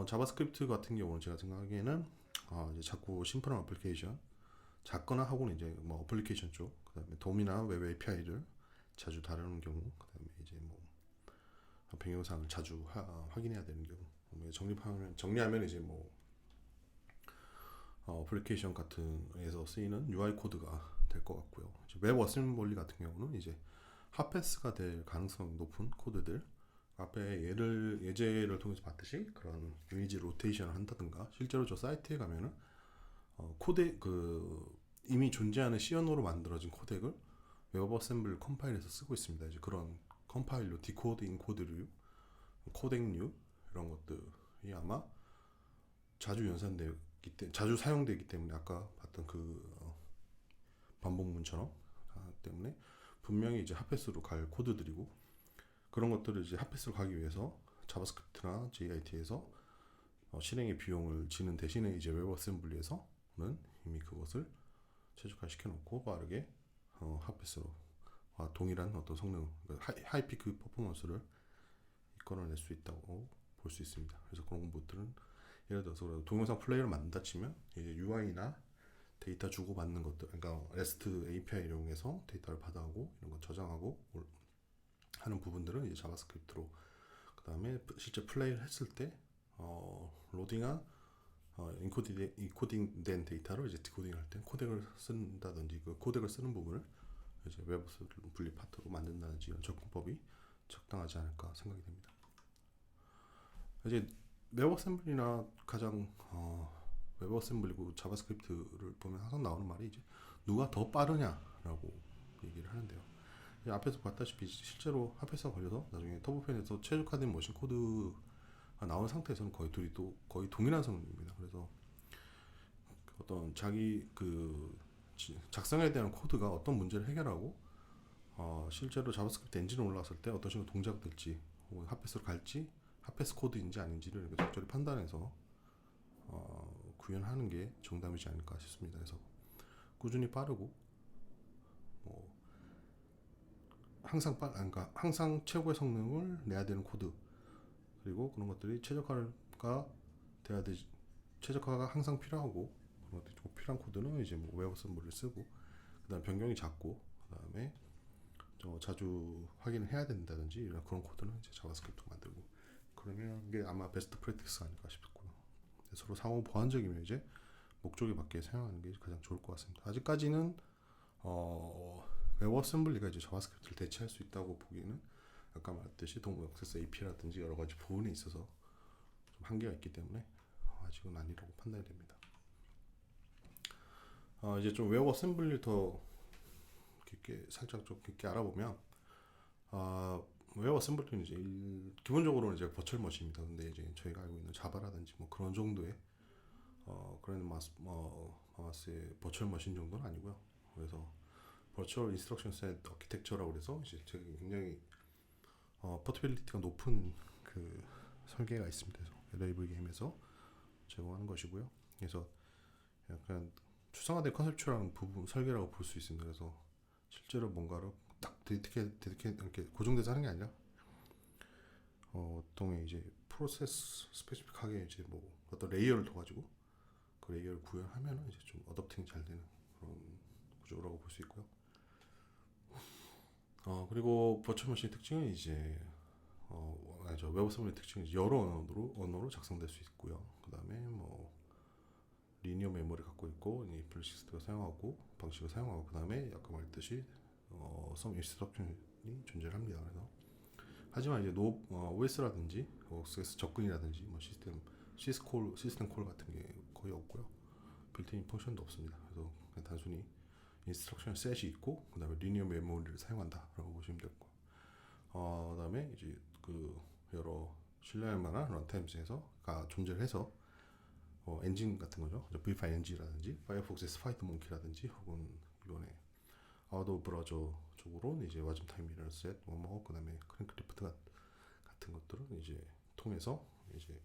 자바스크립트 같은 경우는 제가 생각하기에는 이제 자꾸 심플한 어플리케이션 작거나 하고는 이제 뭐 어플리케이션 쪽, 그다음에 돔이나 웹 API를 자주 다루는 경우, 그다음에 이제 뭐 변경사항을 자주 확인해야 되는 경우, 정리하면 이제 뭐 어플리케이션 같은 에서 쓰이는 UI 코드가 될 것 같고요. 웹 어셈블리 같은 경우는 이제 핫패스가 될 가능성이 높은 코드들, 앞에 예제를 통해서 봤듯이 그런 이미지 로테이션을 한다든가, 실제로 저 사이트에 가면은 코덱 이미 존재하는 C 언어로 만들어진 코덱을 웹 어셈블리 컴파일에서 쓰고 있습니다. 이제 그런 컴파일로 디코드, 인코드류, 코덱류 이런 것들이 아마 자주 사용되기 때문에 아까 봤던 그 반복문처럼 때문에 분명히 이제 핫패스로 갈 코드들이고, 그런 것들을 이제 핫패스로 가기 위해서 자바스크립트나 JIT에서 실행의 비용을 지는 대신에 이제 웹 어셈블리에서는 이미 그것을 최적화 시켜놓고 빠르게 핫패스로 동일한 어떤 성능, 하이피크 퍼포먼스를 이끌어낼 수 있다고 볼 수 있습니다. 그래서 그런 것들은 예를 들어서 동영상 플레이를 만든다 치면 이제 UI나 데이터 주고받는 것들, 그러니까 REST API 이용해서 데이터를 받아오고 이런 거 저장하고 하는 부분들은 이제 자바스크립트로, 그 다음에 실제 플레이를 했을 때 로딩한 인코딩된 데이터를 이제 디코딩할 때 코덱을 쓴다든지 그 코덱을 쓰는 부분을 이제 웹 분리 파트로 만든다든지 이런 접근법이 적당하지 않을까 생각이 됩니다. 이제 웹 어셈블리나 가장 웹 어셈블리고 자바스크립트를 보면 항상 나오는 말이 이제 누가 더 빠르냐라고 얘기를 하는데요. 앞에서 봤다시피 실제로 핫패스가 걸려서 나중에 터보펜에서 최적화된 머신 코드가 나온 상태에서는 거의 동일한 성능입니다. 그래서 어떤 자기 작성해야 되는 코드가 어떤 문제를 해결하고 실제로 자바스크립트 엔진에 올라왔을 때 어떤 식으로 동작될지, 혹은 핫패스로 갈지, 핫패스 코드인지 아닌지를 적절히 판단해서 구현하는 게 정답이지 않을까 싶습니다. 그래서 꾸준히 빠르고 항상 최고의 성능을 내야 되는 코드, 그리고 그런 것들이 최적화가 항상 필요하고, 그런 것들이 필요한 코드는 이제 뭐 웹 어셈블리를 쓰고, 그다음 변경이 작고, 그다음에 자주 확인을 해야 된다든지 이런 그런 코드는 이제 자바스크립트 만들고, 그러면 이게 아마 베스트 프랙티스 아닐까 싶고요. 서로 상호 보완적이면 이제 목적에 맞게 사용하는 게 가장 좋을 것 같습니다. 아직까지는 웹 어셈블리가 이제 자바스크립트를 대체할 수 있다고 보기에는 아까 말했듯이 동물 액세스 API라든지 여러 가지 부분에 있어서 좀 한계가 있기 때문에 아직은 아니라고 판단이 됩니다. 이제 좀 웹 어셈블리를 더 살짝 좀 깊게 알아보면 웹 어셈블리는 이제 기본적으로는 이제 버추얼 머신입니다. 근데 이제 저희가 알고 있는 자바라든지 뭐 그런 정도의 그런 마스의 버추얼 머신 정도는 아니고요. 그래서 버추얼 인스트럭션 셋 아키텍처라고 그래서 이제 되게 굉장히 포터빌리티가 높은 그 설계가 있습니다. 그래서 LAVM에서 제공하는 것이고요. 그래서 약간 추상화된 컨셉추얼한 부분 설계라고 볼 수 있습니다. 그래서 실제로 뭔가를 딱 데디케이트 이렇게 고정돼서 하는 게 아니라 보통 이제 프로세스 스페시픽하게 이제 뭐 어떤 레이어를 둬 가지고 그 레이어를 구현하면은 이제 좀 어댑팅이 잘 되는 그런 구조라고 볼 수 있고요. 그리고 버추얼 머신의 특징은 이제 웹 어셈블리의 특징은 여러 언어로 작성될 수 있고요. 그다음에 뭐 리니어 메모리 갖고 있고 플래시스트가 사용하고 방식을 사용하고 그다음에 아까 말했듯이 some instruction이 존재합니다. 그래서 하지만 이제 OS라든지 OS 접근이라든지 뭐 시스템 콜 같은 게 거의 없고요. 빌트인 펑션도 없습니다. 그래서 그냥 단순히 인스트럭션 셋이 있고 그다음에 리니어 메모리를 사용한다라고 보시면 되고 그다음에 이제 그 여러 신뢰할 만한 런타임즈에서가 존재를 해서 엔진 같은 거죠. V5NG라든지 파이어폭스 스파이더 몽키라든지 혹은 이번에 아웃도어 브라우저 쪽으로는 이제 와즘 타임 미러 셋 뭐 그다음에 크랭크리프트 같은 것들은 이제 통해서 이제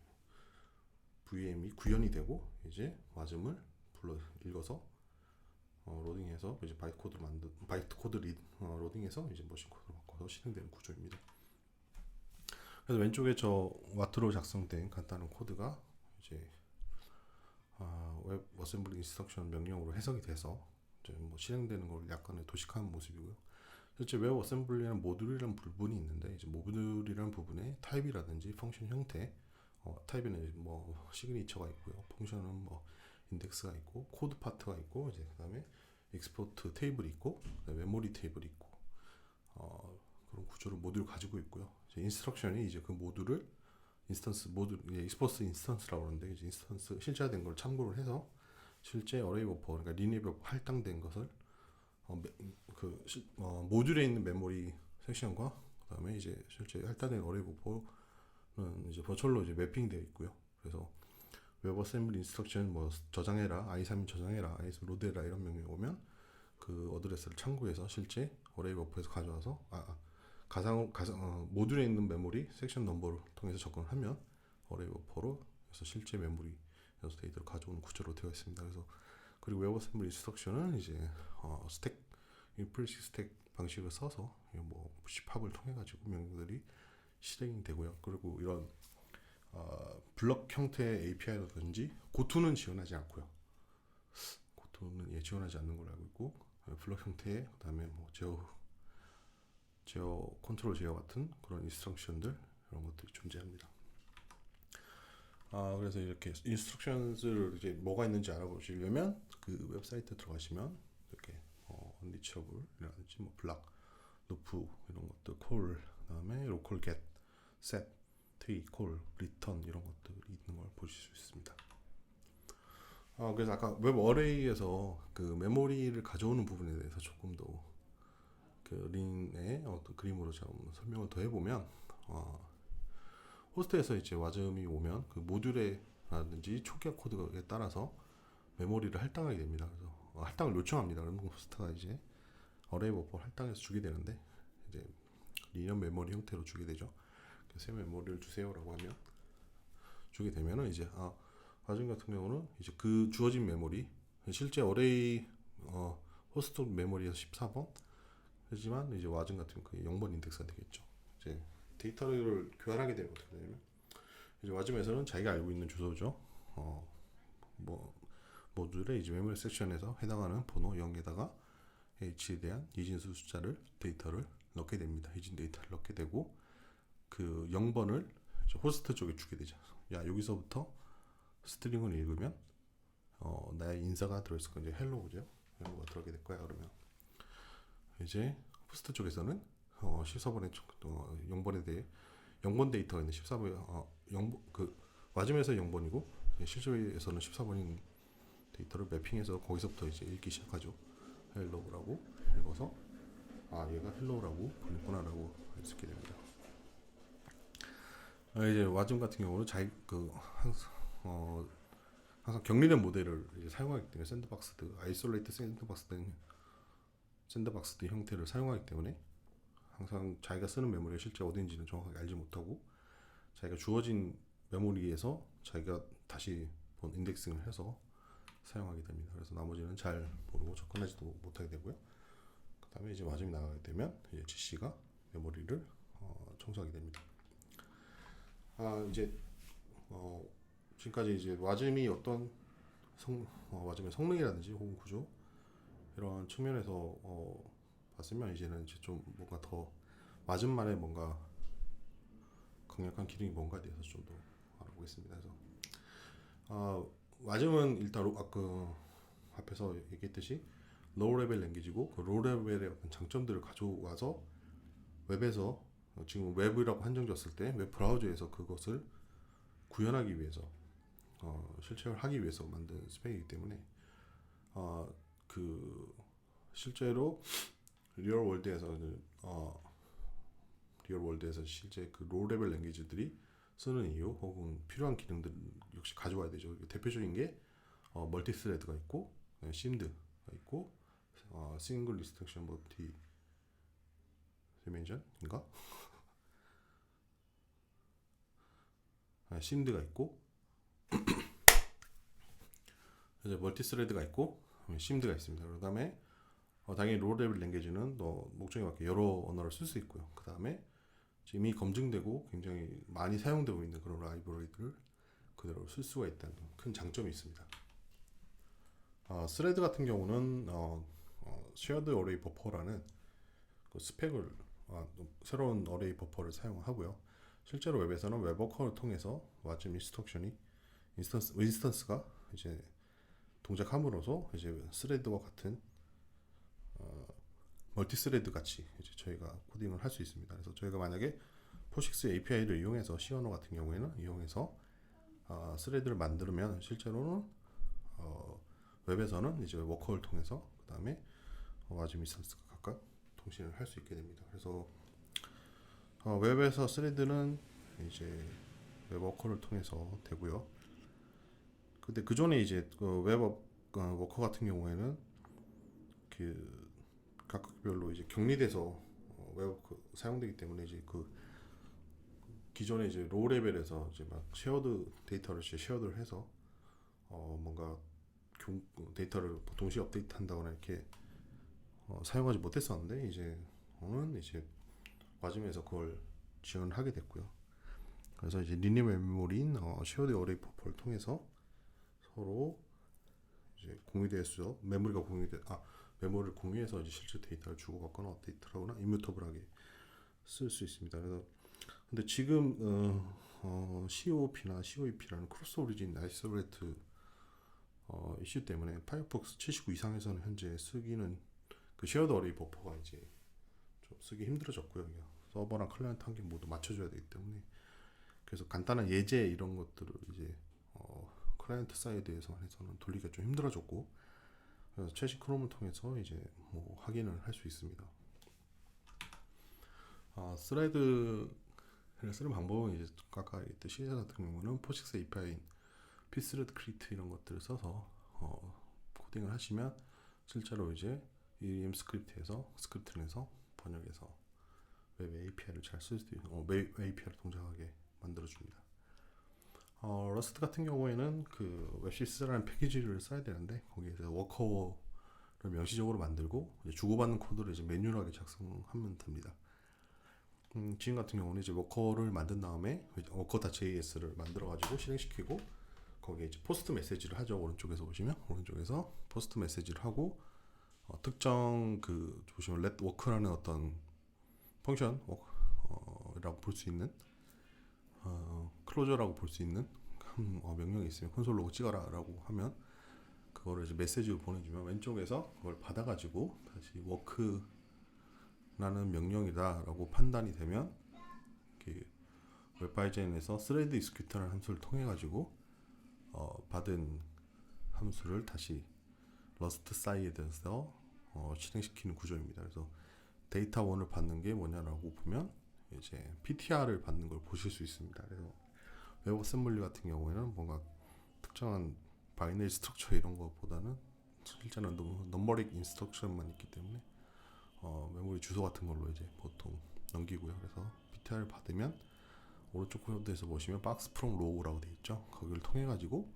VM이 구현이 되고 이제 와즘을 불러 읽어서 로딩해서 이제 바이트 코드 로딩해서 이제 머신 코드로 바꿔서 실행되는 구조입니다. 그래서 왼쪽에 저 와트로 작성된 간단한 코드가 이제 웹 어셈블리 인스트럭션 명령으로 해석이 돼서 이제 뭐 실행되는 걸 약간의 도식화한 모습이고요. 실제 웹 어셈블리라는 모듈이라는 부분이 있는데 이제 모듈이라는 부분에 타입이라든지 펑션 형태, 타입에는 뭐 시그니처가 있고요. 펑션은 뭐 인덱스가 있고 코드 파트가 있고 이제 그다음에 익스포트 테이블이 있고 메모리 테이블이 있고 그런 구조를 모듈 가지고 있고요. 이제 인스트럭션이 이제 그 모듈을 인스턴스 모듈 익스포스 인스턴스라고 하는데 이제 인스턴스 실제화된 걸 참고를 해서 실제 어레이 버퍼 그러니까 리니어 버퍼 할당된 것을 모듈에 있는 메모리 섹션과 그다음에 이제 실제 할당된 어레이 버퍼는 이제 버추얼로 이제 매핑되어 있고요. 그래서 웹 어셈블리 인스트럭션 뭐 저장해라 i3 저장해라 i3 로드해라 이런 명령이 오면 그 어드레스를 참고해서 실제 어레이 버퍼에서 가져와서 모듈에 있는 메모리 섹션 넘버를 통해서 접근을 하면 어레이 버퍼로 해서 실제 메모리에서 데이터를 가져오는 구조로 되어 있습니다. 그래서 그리고 웹 어셈블리 인스트럭션은 이제 스택 인플리식 스택 방식을 써서 뭐 팝을 통해 가지고 명령들이 실행이 되고요. 그리고 이런 블럭 형태의 API라든지 고투는 지원하지 않고요. 고투는 지원하지 않는 걸로 알고 있고 블럭 형태의 그다음에 뭐 제어 컨트롤 제어 같은 그런 인스트럭션들 이런 것들이 존재합니다. 그래서 이렇게 인스트럭션을 이제 뭐가 있는지 알아보시려면 그 웹사이트 들어가시면 이렇게 언리처블이라든지 뭐 블락, 루프 이런 것들 콜 그다음에 로컬 겟, 셋, 트리, 콜, 리턴 이런 것들이 있는 걸 보실 수 있습니다. 그래서 아까 웹 어레이에서 그 메모리를 가져오는 부분에 대해서 조금 더 그 린의 어떤 그림으로 좀 설명을 더 해보면 호스트에서 이제 와즘이 오면 그 모듈에라든지 초기화 코드에 따라서 메모리를 할당하게 됩니다. 그래서 할당을 요청합니다. 그러면 호스트가 이제 어레이 버퍼 할당해서 주게 되는데 이제 리니어 메모리 형태로 주게 되죠. 새 메모리를 주세요라고 하면 주게 되면은 이제 와즘 같은 경우는 이제 그 주어진 메모리 실제 어레이 호스트 메모리에서 14번 하지만 이제 와즘 같은 그 0번 인덱스가 되겠죠. 이제 데이터를 교환하게 되면 어떻게 되냐면 이제 와즘에서는 자기가 알고 있는 주소죠. 뭐 모듈의 이제 메모리 섹션에서 해당하는 번호 0에다가 H에 대한 이진수 숫자를 데이터를 넣게 됩니다. 이진 데이터를 넣게 되고 그 0번을 호스트 쪽에 주게 되죠. 야 여기서부터 스트링을 읽으면 나의 인사가 들어있을 거야. 이제 헬로우죠. 헬로우가 들어가게 될 거야. 그러면 이제 호스트 쪽에서는 14번의 0번에 대해 0번 데이터가 있는 14번 그 와즘에서 0번이고 실제에서는 14번인 데이터를 매핑해서 거기서부터 이제 읽기 시작하죠. 헬로우라고 읽어서 얘가 헬로우라고 보냈구나라고 할 수 있게 됩니다. 이제 와즘 같은 경우는 항상 격리된 모델을 이제 사용하기 때문에 샌드박스드, 아이솔레이트 샌드박스드 형태를 사용하기 때문에 항상 자기가 쓰는 메모리가 실제 어딘지는 정확하게 알지 못하고 자기가 주어진 메모리에서 자기가 다시 인덱싱을 해서 사용하게 됩니다. 그래서 나머지는 잘 모르고 접근하지도 못하게 되고요. 그 다음에 이제 와즘이 나가게 되면 이제 GC가 메모리를 청소하게 됩니다. 이제 지금까지 이제 와즘이 어떤 와즘의 성능이라든지 혹은 구조 이런 측면에서 봤으면 이제는 이제 좀 뭔가 더 와즘만의 뭔가 강력한 기능이 뭔가에 대해서 좀 더 알아보겠습니다. 그래서 와즘은 일단 앞에서 얘기했듯이 로우 레벨 랭귀지고 그 로우 레벨의 어떤 장점들을 가져와서 웹에서 지금 웹이라고 한정졌을 때 웹 브라우저에서 그것을 구현하기 위해서 실체화를 하기 위해서 만든 스펙이기 때문에 그 실제로 리얼 월드에서 실제 그 로우 레벨 랭귀지들이 쓰는 이유 혹은 필요한 기능들 역시 가져와야 되죠. 대표적인 게 멀티 스레드가 있고 심드가 있고 싱글 리스트렉션 멀티 디멘전인가? 심드가 있고 이제 멀티 스레드가 있고 심드가 있습니다. 그다음에 당연히 로우 레벨 랭귀지는 목적에 맞게 여러 언어를 쓸 수 있고요. 그다음에 이미 검증되고 굉장히 많이 사용되고 있는 그런 라이브러리들을 그대로 쓸 수가 있다는 큰 장점이 있습니다. 스레드 같은 경우는 쉐어드 어레이 버퍼라는 그 스펙을 새로운 어레이 버퍼를 사용하고요. 실제로 웹에서는 웹워커를 통해서 와즘 인스턴스가 이제 동작함으로써 이제 스레드와 같은 멀티 스레드 같이 이제 저희가 코딩을 할 수 있습니다. 그래서 저희가 만약에 포식스 API를 이용해서 시언어 같은 경우에는 이용해서 스레드를 만들면 실제로는 웹에서는 이제 워커를 통해서 그 다음에 와즘 인스턴스가 각각 통신을 할 수 있게 됩니다. 그래서 웹에서 스레드는 이제 웹워커를 통해서 되고요. 근데 그 전에 이제 웹워커 같은 경우에는 그 각각별로 이제 격리돼서 웹워커 사용되기 때문에 이제 그 기존에 이제 로우 레벨에서 이제 막 쉐어드 데이터를 쉐어드를 해서 뭔가 데이터를 동시에 업데이트한다거나 이렇게 사용하지 못했었는데 이제는 이제 와즘에서 그걸 지원하게 됐고요. 그래서 이제 리니어 메모리인 쉐어드 어레이 버퍼를 통해서 서로 이제 공유돼서 메모리를 공유해서 이제 실제 데이터를 주고받거나 업데이트하거나 이뮤터블하게 쓸 수 있습니다. 그래서 근데 지금 COP나 COEP라는 크로스 오리진 아이솔레이트 이슈 때문에 파이어폭스 79 이상에서는 현재 쓰기는 그 쉐어드 어레이 버퍼가 이제 좀 쓰기 힘들어졌고요. 서버랑 클라이언트 환경 모두 맞춰줘야 되기 때문에 그래서 간단한 예제 이런 것들을 이제 클라이언트 사이드에서 해서는 돌리기가 좀 힘들어졌고 그래서 최신 크롬을 통해서 이제 뭐 확인을 할 수 있습니다. 스레드를 쓰는 방법은 이제 아까 얘기했듯이 같은 경우는 포식스 API인 피스레드 크리트 이런 것들을 써서 코딩을 하시면 실제로 이제 EM 스크립트 내서 번역해서 웹 API를 잘 쓸 수 있는 웹 API를 동작하게 만들어줍니다. 러스트 같은 경우에는 그 웹시스라는 패키지를 써야 되는데 거기에서 워커를 명시적으로 만들고 이제 주고받는 코드를 이제 매뉴얼하게 작성하면 됩니다. 지금 같은 경우는 이제 워커를 만든 다음에 워커.js를 만들어가지고 실행시키고 거기에 이제 포스트 메시지를 하죠. 오른쪽에서 보시면 오른쪽에서 포스트 메시지를 하고 특정 그 보시면 let work라는 어떤 펑션 라고 볼 수 있는 클로저라고 볼 수 있는 명령이 있으면 콘솔 로그 찍어라라고 하면 그거를 이제 메시지로 보내주면 왼쪽에서 그걸 받아가지고 다시 워크라는 명령이다라고 판단이 되면 웹바이젠에서 스레드 익스큐터라는 함수를 통해 가지고 받은 함수를 다시 러스트 사이드에서 실행시키는 구조입니다. 그래서 데이터 1을 받는 게 뭐냐라고 보면 이제 PTR을 받는 걸 보실 수 있습니다. 그래서 웹 어셈블리 같은 경우에는 뭔가 특정한 바이너리 스트럭처 이런 것보다는 실제는 넘버릭 인스트럭션만 있기 때문에 메모리 주소 같은 걸로 이제 보통 넘기고요. 그래서 PTR을 받으면 오른쪽 코드에서 보시면 박스 프롬 로우라고 되어 있죠. 거기를 통해 가지고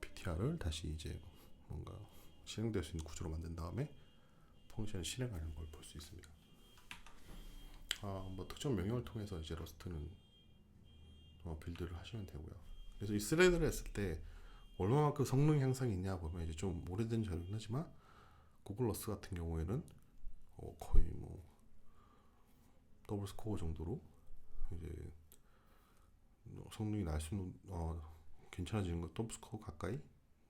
PTR을 다시 이제 뭔가 실행될 수 있는 구조로 만든 다음에 펑션을 실행하는 걸 볼 수 있습니다. 뭐 특정 명령을 통해서 이제 러스트는 빌드를 하시면 되고요. 그래서 이 스레드를 했을 때 얼마만큼 성능 향상이 있냐 보면 이제 좀 오래된 자료긴 하지만 구글 러스트 같은 경우에는 거의 뭐 더블 스코어 정도로 이제 성능이 날 수 있는 괜찮아지는 것, 더블 스코어 가까이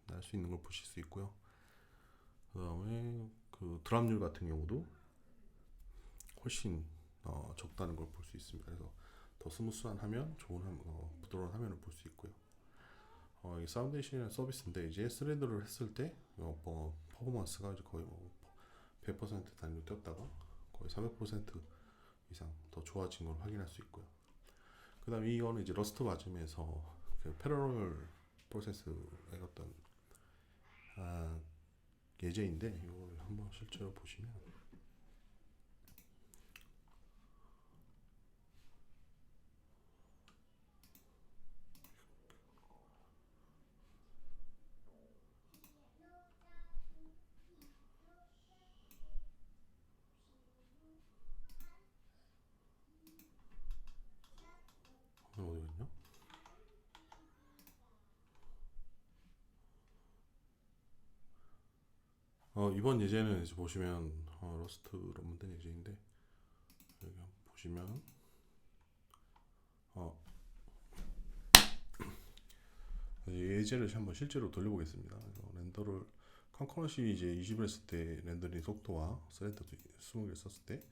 날 수 있는 걸 보실 수 있고요. 그다음에 그 드랍률 같은 경우도 훨씬 적다는 걸 볼 수 있습니다. 그래서 더 스무스한 화면, 좋은 부드러운 화면을 볼 수 있고요. 이 사운데이션이라는 서비스인데 이제 스레드를 했을 때 퍼포먼스가 이제 거의 100% 단위로 뛰었다가 거의 300% 이상 더 좋아진 걸 확인할 수 있고요. 그다음에 이거는 이제 러스트 맞으면서 그 패러럴 프로세스의 어떤 예제인데 이걸 한번 실제로 보시면 어디였냐? 이번 예제는 이제 보시면 러스트로 만든 예제인데 여기 한번 보시면 예제를 한번 실제로 돌려보겠습니다. 그래서 렌더를 컨커런시 이제 20을 했을 때 렌더링 속도와 스레드 20개를 썼을 때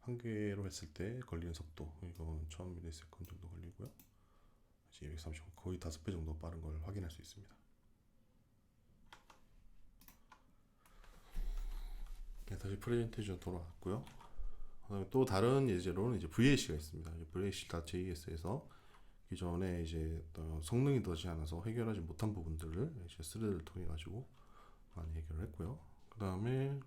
한 개로 했을 때 걸리는 속도 이건 1000ms 정도 걸리고요. 이제 230 거의 5배 정도 빠른 걸 확인할 수 있습니다. 네, 다시 프레젠테이션 돌아왔고요. 또 다른 예제로는 이제 VAC가 있습니다. VAC.js에서 기존에 이제 성능이 더지 않아서 해결하지 못한 부분들을 이제 스레드를 통해 가지고 많이 해결을 했고요. 그 다음에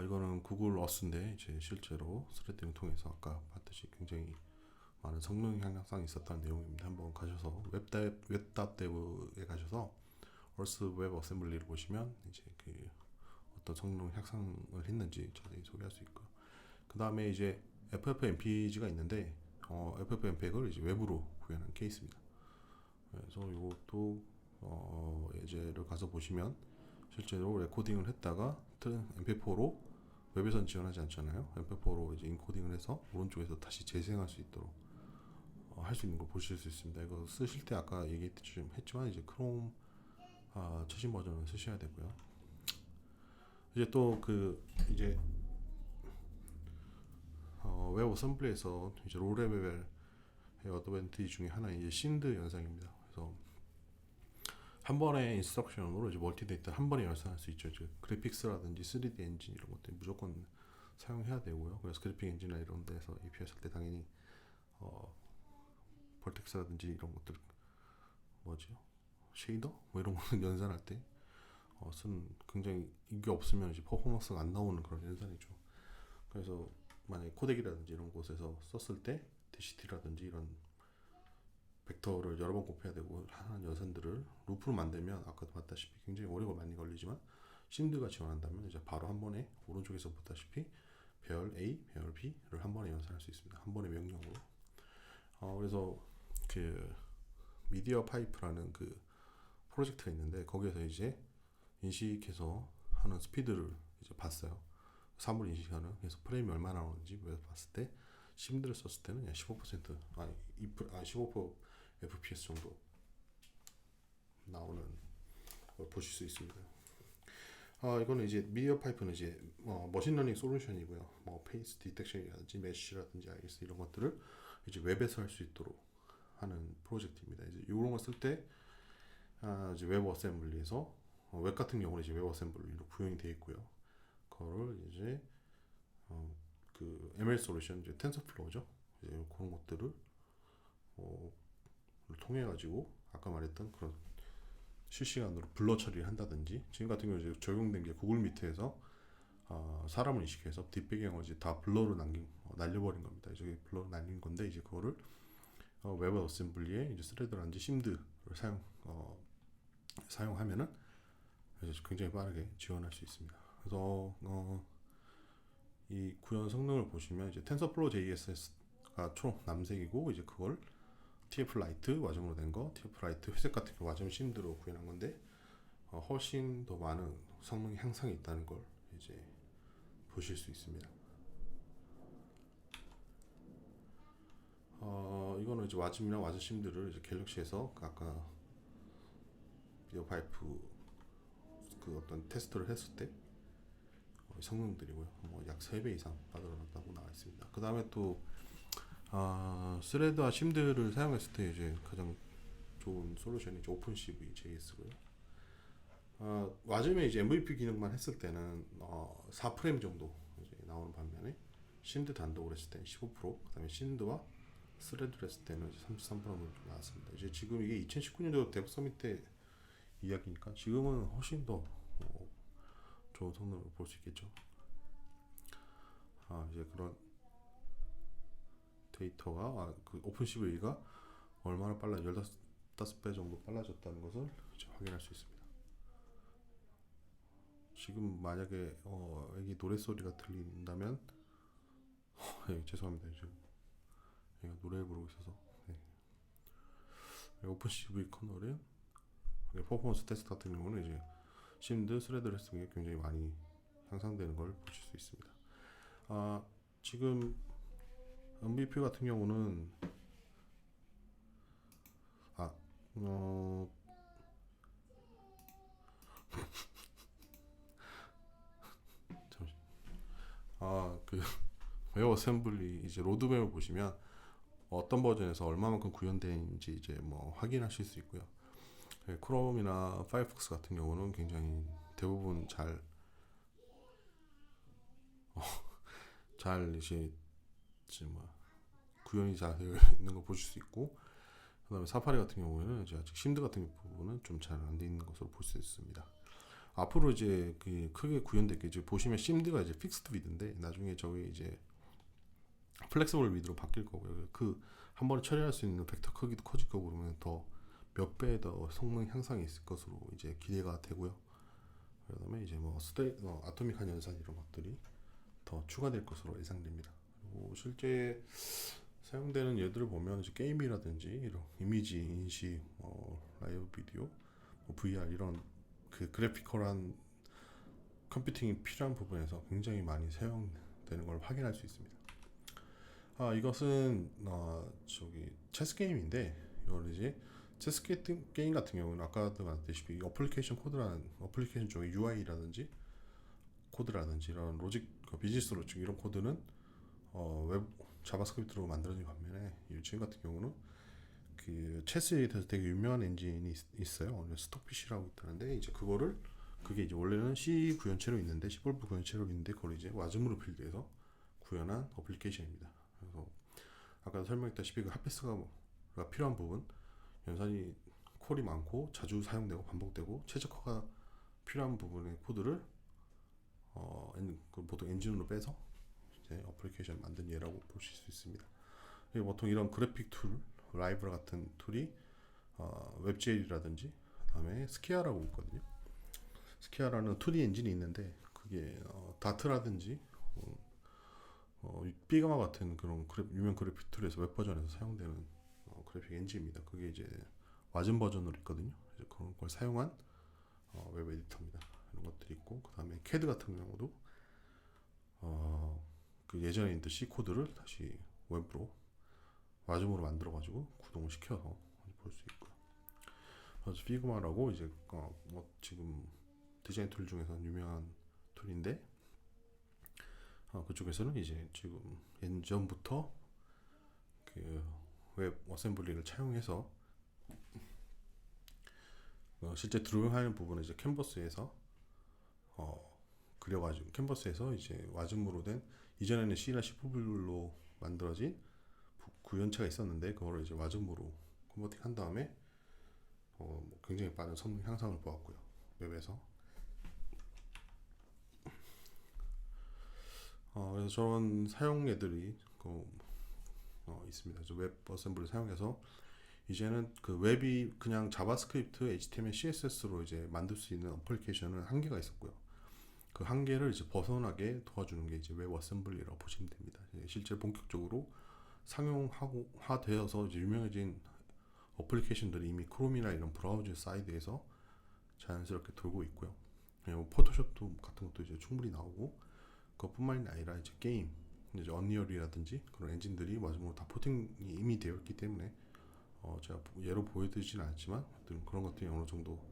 이거는 구글 어스인데 이제 실제로 스레딩을 통해서 아까 봤듯이 굉장히 많은 성능 향상이 있었다는 내용입니다. 한번 가셔서 웹답데브에 가셔서 얼스 웹 어셈블리를 보시면 이제 그 어떤 성능 향상을 했는지 자세히 소개할 수 있고요. 그 다음에 이제 FFmpeg가 있는데 FFmpeg을 이제 웹으로 구현한 케이스입니다. 그래서 이것도 예제를 가서 보시면 실제로 레코딩을 했다가 mp4로 웹에선 지원하지 않잖아요. mp4로 이제 인코딩을 해서 오른쪽에서 다시 재생할 수 있도록 할 수 있는 걸 보실 수 있습니다. 이거 쓰실 때 아까 얘기했지만 이제 크롬 최신 버전을 쓰셔야 되고요. 이제 또 그 이제 웹 어셈블리에서 이제 로 레벨의 어드밴티지 중에 하나 이제 신드 연상입니다. 그래서 한 번의 인스트럭션으로 이제 멀티 데이터 한 번에 연산할 수 있죠. 즉 그래픽스라든지 3D 엔진 이런 것들 무조건 사용해야 되고요. 그래서 그래픽 엔진이나 이런 데서 API 쓸 때 당연히 벌텍스라든지 이런 것들 쉐이더 뭐 이런 거는 연산할 때 쓴 굉장히 이게 없으면 이제 퍼포먼스가 안 나오는 그런 연산이죠. 그래서 만약에 코덱이라든지 이런 곳에서 썼을 때 DCT라든지 이런 벡터를 여러 번 곱해야 되고 하는 연산들을 루프로 만들면 아까도 봤다시피 굉장히 오래 많이 걸리지만 신드가 지원한다면 이제 바로 한 번에 오른쪽에서 보다시피 배열 A, 배열 B를 한 번에 연산할 수 있습니다. 한 번의 명령으로. 그래서 그 미디어 파이프라는 그 프로젝트가 있는데 거기에서 이제 인식해서 하는 스피드를 이제 봤어요. 사물 인식하는. 그래서 프레임이 얼마나 나오는지 봤을 때 심드를 썼을 때는 15% 15% FPS 정도 나오는 걸 보실 수 있습니다. 이거는 이제 미디어 파이프는 이제 머신러닝 솔루션이고요. 페이스 디텍션이라든지 메쉬라든지 IS 이런 것들을 이제 웹에서 할 수 있도록 하는 프로젝트입니다. 이제 이런 거 쓸 때 이제 웹 어셈블리에서 웹 같은 경우는 이제 웹 어셈블리로 구현이 되어 있고요. 그거를 이제 그 ML 솔루션 이제 텐서플로우죠. 이제 그런 것들을 통해 가지고 아까 말했던 그런 실시간으로 블러 처리를 한다든지, 지금 같은 경우 이제 적용된 게 구글 미트에서 사람을 인식해서 딥 배경을 이제 다 블러로 날려버린 겁니다. 이제 블러로 날린 건데, 이제 그거를 웹 어셈블리에 이제 스레드라든지 심드를 사용하면은 이제 굉장히 빠르게 지원할 수 있습니다. 그래서 이 구현 성능을 보시면 이제 텐서플로우 JS가 총 남색이고, 이제 그걸 TF 라이트 와정으로 된 거, TF 라이트 회색 같은 거 와정 심드로 구현한 건데, 훨씬 더 많은 성능 향상이 있다는 걸 이제 보실 수 있습니다. 이거는 이제 와즘이랑 와즈 심드를 이제 갤럭시에서 아까 비어파이프 그 어떤 테스트를 했을 때 성능들이고요. 약 3배 이상 빠르다고 나와 있습니다. 그 다음에 또 스레드와 심드를 사용했을 때 이제 가장 좋은 솔루션이 이제 오픈CV JS고요. 와즘에 이제 MVP 기능만 했을 때는 4프레임 정도 이제 나오는 반면에, 심드 단독으로 했을 때는 15%, 그다음에 심드와 스레드를 했을 때는 이제 33%로 나왔습니다. 이제 지금 이게 2019년도 데브 서밋 때 이야기니까 지금은 훨씬 더 좋은 성능을 볼 수 있겠죠. 이제 그런 데이터가 그 오픈CV가 얼마나 빨라, 15배 정도 빨라졌다는 것을 이제 확인할 수 있습니다. 지금 만약에 애기 노랫소리가 들린다면 죄송합니다. 지금 얘가 노래 부르고 있어서. 오픈CV 커널은 퍼포먼스 테스트 같은 경우는 이제 심드, 스레드 했을 때 굉장히 많이 향상되는 걸 보실 수 있습니다. 지금 MVP 같은 경우는 잠시 그 웨어 어셈블리 이제 로드맵을 보시면 어떤 버전에서 얼마만큼 구현되는지 이제 뭐 확인하실 수 있고요. 크롬이나 파이어폭스 같은 경우는 굉장히 대부분 잘 이제 뭐 구현이 잘 되어 있는 거 보실 수 있고, 그다음에 사파리 같은 경우에는 이제 아직 심드 같은 부분은 좀 잘 안 돼 있는 것으로 볼 수 있습니다. 앞으로 이제 그 크게 구현될 게, 이제 보시면 심드가 이제 픽스드 위드인데 나중에 저게 이제 플렉서블 위드로 바뀔 거고요. 그 한 번에 처리할 수 있는 벡터 크기도 커질 거고, 그러면 더 몇 배 더 성능 향상이 있을 것으로 이제 기대가 되고요. 그다음에 이제 뭐 아토믹한 연산 이런 것들이 더 추가될 것으로 예상됩니다. 그리고 실제 사용되는 예들을 보면 이제 게임이라든지 이런 이미지 인식, 라이브 비디오, VR 이런 그 그래피컬한 컴퓨팅이 필요한 부분에서 굉장히 많이 사용되는 걸 확인할 수 있습니다. 이것은 저기 체스 게임인데, 이걸 이제 체스 게임 같은 경우는 아까도 말했다시피 어플리케이션 코드라는 어플리케이션 쪽의 UI라든지 코드라든지 이런 로직, 비즈니스 로직 이런 코드는 웹 자바스크립트로 만들어진 반면에, 이 지금 같은 경우는 그 체스에 대해서 되게 유명한 엔진이 있어요. 스톡피쉬라고 있다는데, 이제 그게 이제 원래는 C 구현체로 있는데, C++ 구현체로 있는데, 그걸 이제 와즘으로 빌드해서 구현한 어플리케이션입니다. 그래서 아까 설명했다시피 그 핫패스가 필요한 부분, 연산이 콜이 많고 자주 사용되고 반복되고 최적화가 필요한 부분의 코드를 보통 엔진으로 빼서 이제 어플리케이션 만든 예라고 보실 수 있습니다. 보통 이런 그래픽 툴, 라이브라 같은 툴이 웹젤이라든지 그다음에 스키아라고 있거든요. 스키아라는 2D 엔진이 있는데, 그게 다트라든지 삐가마 같은 그런 유명 그래픽 툴에서 웹 버전에서 사용되는 그래픽 엔진입니다. 그게 이제 와즘 버전으로 있거든요. 이제 그런 걸 사용한 웹 에디터입니다. 이런 것들이 있고, 그 다음에 캐드 같은 경우도 그 예전에 있던 C 코드를 다시 웹으로 와즘으로 만들어가지고 구동을 시켜서 볼 수 있고요. 그래서 피그마라고 이제 지금 디자인 툴 중에서 유명한 툴인데, 그쪽에서는 이제 지금 예전부터 그 웹 어셈블리를 차용해서 실제 드로잉하는 부분을 이제 캔버스에서 그려가지고 캔버스에서 이제 와즘으로 된 이전에는 C나 C++로 만들어진 구현체가 있었는데 그거를 이제 와즘으로 컨버팅한 다음에 굉장히 빠른 성능 향상을 보았고요. 웹에서. 그래서 저런 사용예들이 있습니다. 그래서 웹 어셈블리 사용해서 이제는 그 웹이 그냥 자바스크립트, HTML, CSS로 이제 만들 수 있는 어플리케이션은 한계가 있었고요. 그 한계를 이제 벗어나게 도와주는 게 이제 웹 어셈블리라고 보시면 됩니다. 실제 본격적으로 상용화되어서 이제 유명해진 어플리케이션들이 이미 크롬이나 이런 브라우저 사이드에서 자연스럽게 돌고 있고요. 뭐 포토샵도 같은 것도 이제 충분히 나오고 그것뿐만이 아니라 이제 게임, 이제 언리얼이라든지 그런 엔진들이 마지막으로 다 포팅이 이미 되어 있기 때문에 제가 예로 보여드리진 않았지만 그런 것들이 어느 정도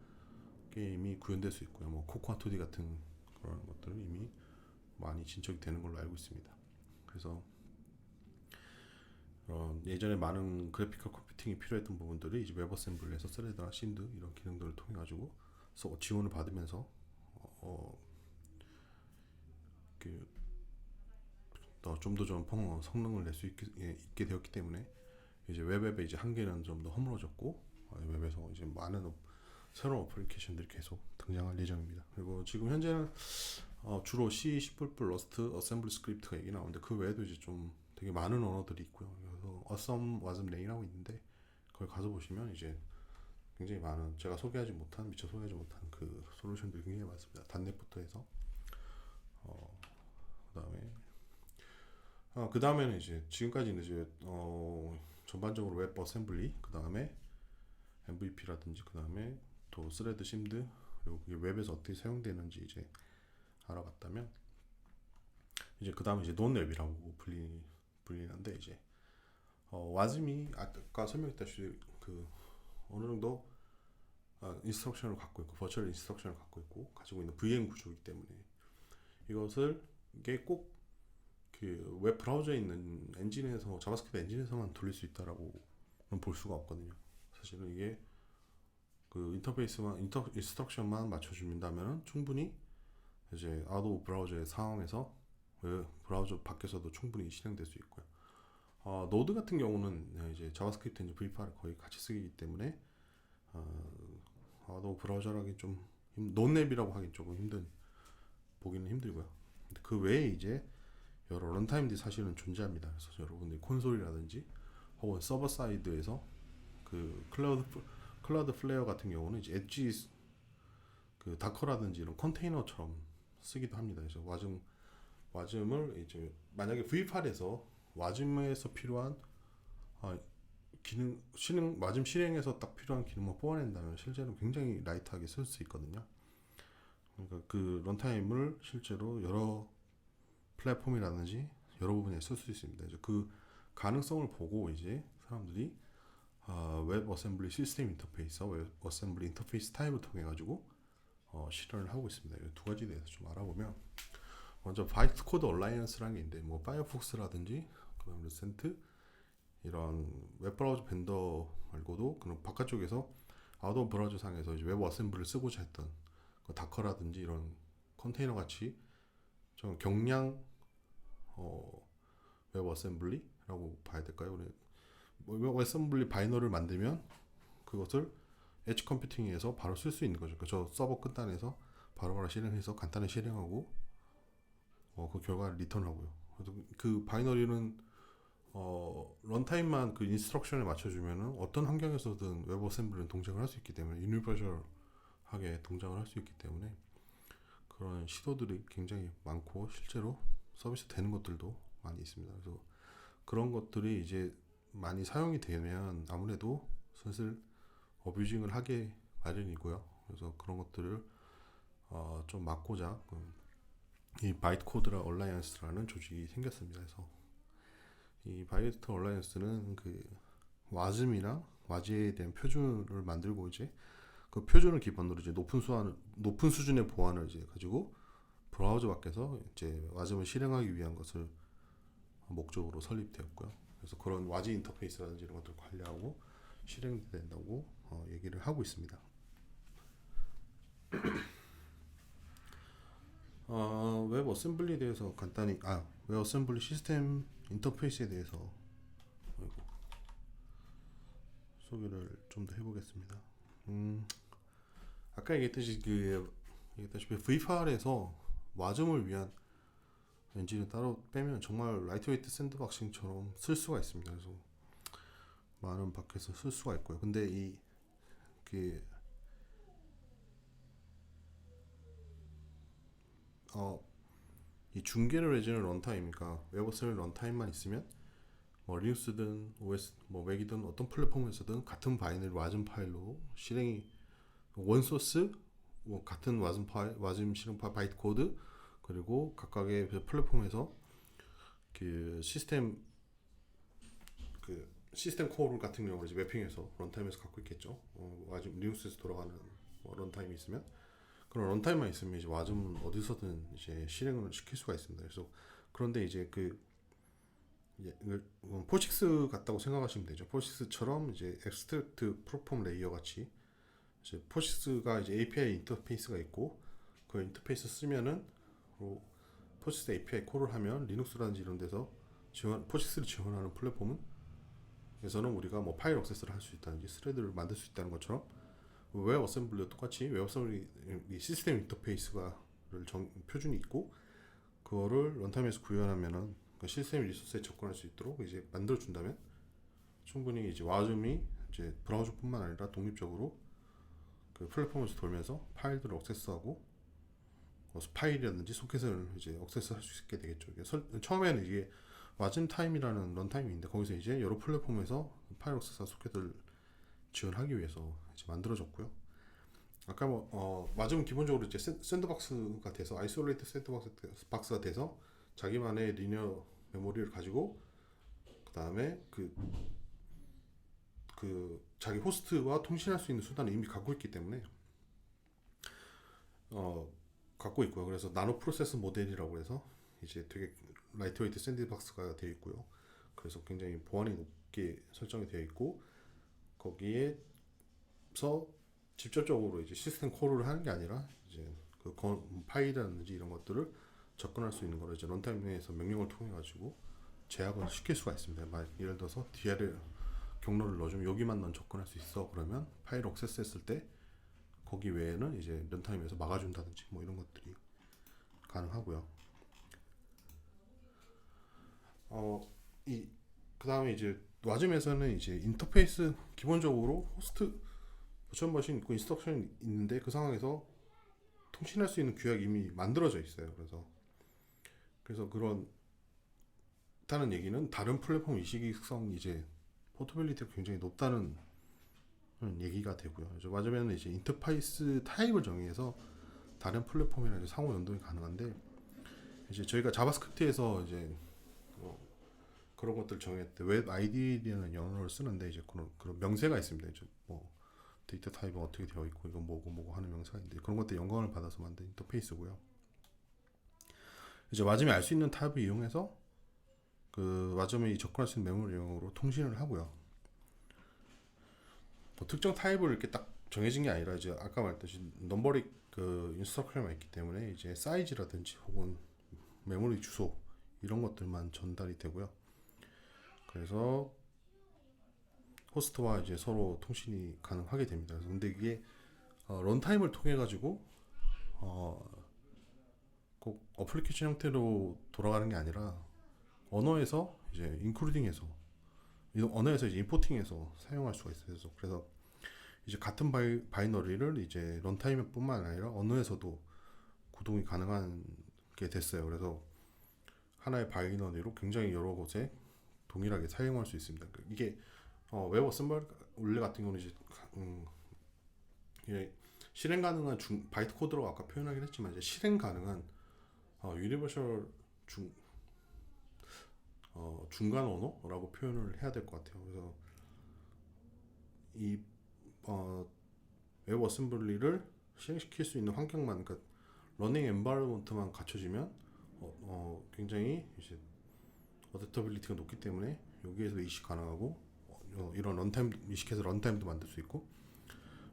게임이 구현될 수 있고요. 뭐 코코아2D 같은 그런 것들은 이미 많이 진척이 되는 걸로 알고 있습니다. 그래서 예전에 많은 그래피컬 컴퓨팅이 필요했던 부분들이 이제 웹 어셈블리에서 스레드나 신드 이런 기능들을 통해 가지고 지원을 받으면서 좀 더 좀 성능을 낼 수 있게 되었기 때문에 이제 웹의 이제 한계는 좀 더 허물어졌고 웹에서 이제 많은 새로운 어플리케이션들이 계속 등장할 예정입니다. 그리고 지금 현재는 주로 C, C++, 러스트, 어셈블리 스크립트가 얘기 나오는데 그 외에도 이제 좀 되게 많은 언어들이 있고요. 그래서 어썸, 와즘, 레인하고 있는데 거기 가서 보시면 이제 굉장히 많은 제가 미처 소개하지 못한 그 솔루션들이 굉장히 많습니다. 단넷부터 해서 그 다음에는 이제 지금까지는 이제 전반적으로 웹 어셈블리 그 다음에 MVP라든지 그 다음에 또 스레드 심드 그리고 그게 웹에서 어떻게 사용되는지 이제 알아봤다면 이제 그 다음에 이제 논웹이라고 불리는데 이제 와즘이 아까 설명했다시피 그 어느 정도 인스트럭션을 갖고 있고 버추얼 인스트럭션을 갖고 있고 가지고 있는 VM 구조이기 때문에 이게 꼭 그 웹 브라우저에 있는 엔진에서 자바스크립트 엔진에서만 돌릴 수 있다라고 볼 수가 없거든요. 사실은 이게 그 인스트럭션만 맞춰준다면 충분히 이제 아웃 오브 브라우저의 상황에서 브라우저 밖에서도 충분히 실행될 수 있고요. 노드 같은 경우는 이제 자바스크립트 엔진 V8을 거의 같이 쓰기 때문에 아웃 오브 브라우저라기 좀 논랩이라고 하긴 조금 보기는 힘들고요. 그 외에 이제 여러 런타임들이 사실은 존재합니다. 그래서 여러분들이 콘솔이라든지 혹은 서버 사이드에서 그 클라우드 플레이어 같은 경우는 이제 엣지 그 다커라든지 이런 컨테이너처럼 쓰기도 합니다. 그래서 와즘을 이제 만약에 V8에서 와즘에서 필요한 와즘 실행에서 딱 필요한 기능만 뽑아낸다면 실제로 굉장히 라이트하게 쓸 수 있거든요. 그러니까 그 런타임을 실제로 여러 플랫폼이라든지 여러 부분에 쓸 수 있습니다. 이제 그 가능성을 보고 이제 사람들이 웹 어셈블리 시스템 인터페이스, 웹 어셈블리 인터페이스 타입을 통해 가지고 실현을 하고 있습니다. 이 두 가지에 대해서 좀 알아보면 먼저 바이트 코드 얼라이언스라는 게 있는데 뭐 파이어폭스라든지 그다음 루센트 이런 웹 브라우저 벤더 말고도 그런 바깥쪽에서 아웃 오브 브라우저 상에서 이제 웹 어셈블리를 쓰고자 했던 그 다커라든지 이런 컨테이너 같이 좀 경량 웹 어셈블리라고 봐야 될까요? 웹 어셈블리 바이너를 만들면 그것을 엣지 컴퓨팅에서 바로 쓸 수 있는 거죠. 그러니까 저 서버 끝단에서 바로바로 실행해서 간단히 실행하고 그 결과를 리턴하고요. 그래서 그 바이너리는 런타임만 그 인스트럭션에 맞춰주면은 어떤 환경에서든 웹 어셈블리는 동작을 할 수 있기 때문에 유니버셜하게 동작을 할 수 있기 때문에 그런 시도들이 굉장히 많고 실제로 서비스 되는 것들도 많이 있습니다. 그래서 그런 것들이 이제 많이 사용이 되면 아무래도 슬슬 어뷰징을 하게 마련이고요. 그래서 그런 것들을 좀 막고자 이 바이트 코드 얼라이언스라는 조직이 생겼습니다. 그래서 이 바이트 얼라이언스는 그 와즘이나 와지에 대한 표준을 만들고 이제 그 표준을 기반으로 이제 높은 수준의 보안을 이제 가지고 브라우저 밖에서 이제 와즘을 실행하기 위한 것을 목적으로 설립되었고요. 그래서 그런 와지 인터페이스라든지 이런 것들을 관리하고 실행된다고 얘기를 하고 있습니다. 웹 어셈블리에 대해서 간단히 웹 어셈블리 시스템 인터페이스에 대해서 소개를 좀 더 해보겠습니다. 아까 얘기했다시피 V8에서 와점을 위한 엔진을 따로 빼면 정말 라이트웨이트 샌드박싱처럼 쓸 수가 있습니다. 그래서 많은 밖에서 쓸 수가 있고요. 근데 그, 이 중계를 해주는 런타임이니까 웹어셈블리 런타임만 있으면 뭐 리눅스든 OS 뭐 맥이든 어떤 플랫폼에서든 같은 바이너리 와즘 파일로 실행이 원소스 뭐 같은 와즘 파일 와즘 실행 파일 바이트 코드 그리고 각각의 플랫폼에서 그 시스템 코어 같은 경우는 이제 매핑해서 런타임에서 갖고 있겠죠. 와즘 리눅스에서 돌아가는 뭐 런타임이 있으면 그런 런타임만 있으면 이제 와즘 어디서든 이제 실행을 시킬 수가 있습니다. 그래서 그런데 이제 포식스 같다고 생각하시면 되죠. 포식스처럼 이제 엑스트랙트 프로폼 레이어 같이 이제 포식스가 이제 API 인터페이스가 있고 그 인터페이스 쓰면은 포식스 API 콜을 하면 리눅스라든지 이런 데서 포식스를 지원하는 플랫폼은 에서는 우리가 뭐 파일 액세스를 할 수 있다든지 스레드를 만들 수 있다는 것처럼 웹 어셈블리도 똑같이 웹 어셈블리 시스템 인터페이스가 표준이 있고 그거를 런타임에서 구현하면은 그 시스템 리소스에 접근할 수 있도록 이제 만들어 준다면 충분히 이제 와줌이 이제 브라우저뿐만 아니라 독립적으로 그 플랫폼에서 돌면서 파일들을 액세스하고 파일이라든지 소켓을 이제 액세스할 수 있게 되겠죠. 처음에는 이게 와즘 타임이라는 런타임인데 거기서 이제 여러 플랫폼에서 파일 액세스 소켓을 지원하기 위해서 이제 만들어졌고요. 아까 와즘은 기본적으로 이제 샌드박스가 돼서 아이솔레이트 샌드박스가 돼서 자기만의 리니어 메모리를 가지고 그 다음에 자기 호스트와 통신할 수 있는 수단을 이미 갖고 있기 때문에 갖고 있고요. 그래서 나노 프로세스 모델이라고 해서 이제 되게 라이트웨이트 샌드박스가 되어 있고요. 그래서 굉장히 보안이 높게 설정이 되어 있고 거기에서 직접적으로 이제 시스템 콜을 하는 게 아니라 이제 그 파일이라든지 이런 것들을 접근할 수 있는 거를 이제 런타임 내에서 명령을 통해 가지고 제약을 시킬 수가 있습니다. 예를 들어서 DLL 경로를 넣어주면 여기만 넌 접근할 수 있어. 그러면 파일 액세스했을 때 거기 외에는 이제 런타임에서 막아준다든지 뭐 이런 것들이 가능하고요. 그 다음에 이제 와즘에서는 이제 인터페이스 기본적으로 호스트 버추얼 머신 있고 인스트럭션이 있는데 그 상황에서 통신할 수 있는 규약이 이미 만들어져 있어요. 그래서 그런 다는 얘기는 다른 플랫폼 이식성 이제 포터빌리티가 굉장히 높다는 얘기가 되고요. 맞으면 이제 인터페이스 타입을 정의해서 다른 플랫폼이랑 이제 상호 연동이 가능한데 이제 저희가 자바스크립트에서 이제 그런 것들 정할 때 웹 ID라는 영어를 쓰는데 이제 그런 명세가 있습니다. 이제 뭐 데이터 타입은 어떻게 되어 있고 이건 뭐고 하는 명사가 있는데 그런 것들 영광을 받아서 만든 인터페이스고요. 이제 와즘이 알 수 있는 타입을 이용해서 그 와즘이 접근할 수 있는 메모리 영역으로 통신을 하고요. 뭐 특정 타입을 이렇게 딱 정해진 게 아니라 이제 아까 말했듯이 넘버릭 그 인스트럭션만 있기 때문에 이제 사이즈라든지 혹은 메모리 주소 이런 것들만 전달이 되고요. 그래서 호스트와 이제 서로 통신이 가능하게 됩니다. 근데 이게 런타임을 통해 가지고 꼭 어플리케이션 형태로 돌아가는 게 아니라 언어에서 이제 인클루딩해서 언어에서 이제 임포팅해서 사용할 수가 있어요. 그래서 이제 같은 바이너리를 이제 런타임뿐만 아니라 언어에서도 구동이 가능한 게 됐어요. 그래서 하나의 바이너리로 굉장히 여러 곳에 동일하게 사용할 수 있습니다. 이게 웹 어셈블리 같은 경우는 이제 실행 가능한 바이트 코드로 아까 표현하긴 했지만 이제 실행 가능한 유니버셜 중간 언어라고 표현을 해야 될 것 같아요. 그래서 이 웹 어셈블리를 실행시킬 수 있는 환경만, 그러니까 러닝 엔바이러먼트만 갖춰지면 굉장히 이제 어댑터빌리티가 높기 때문에 여기에서 이식 가능하고 이런 런타임 이식해서 런타임도 만들 수 있고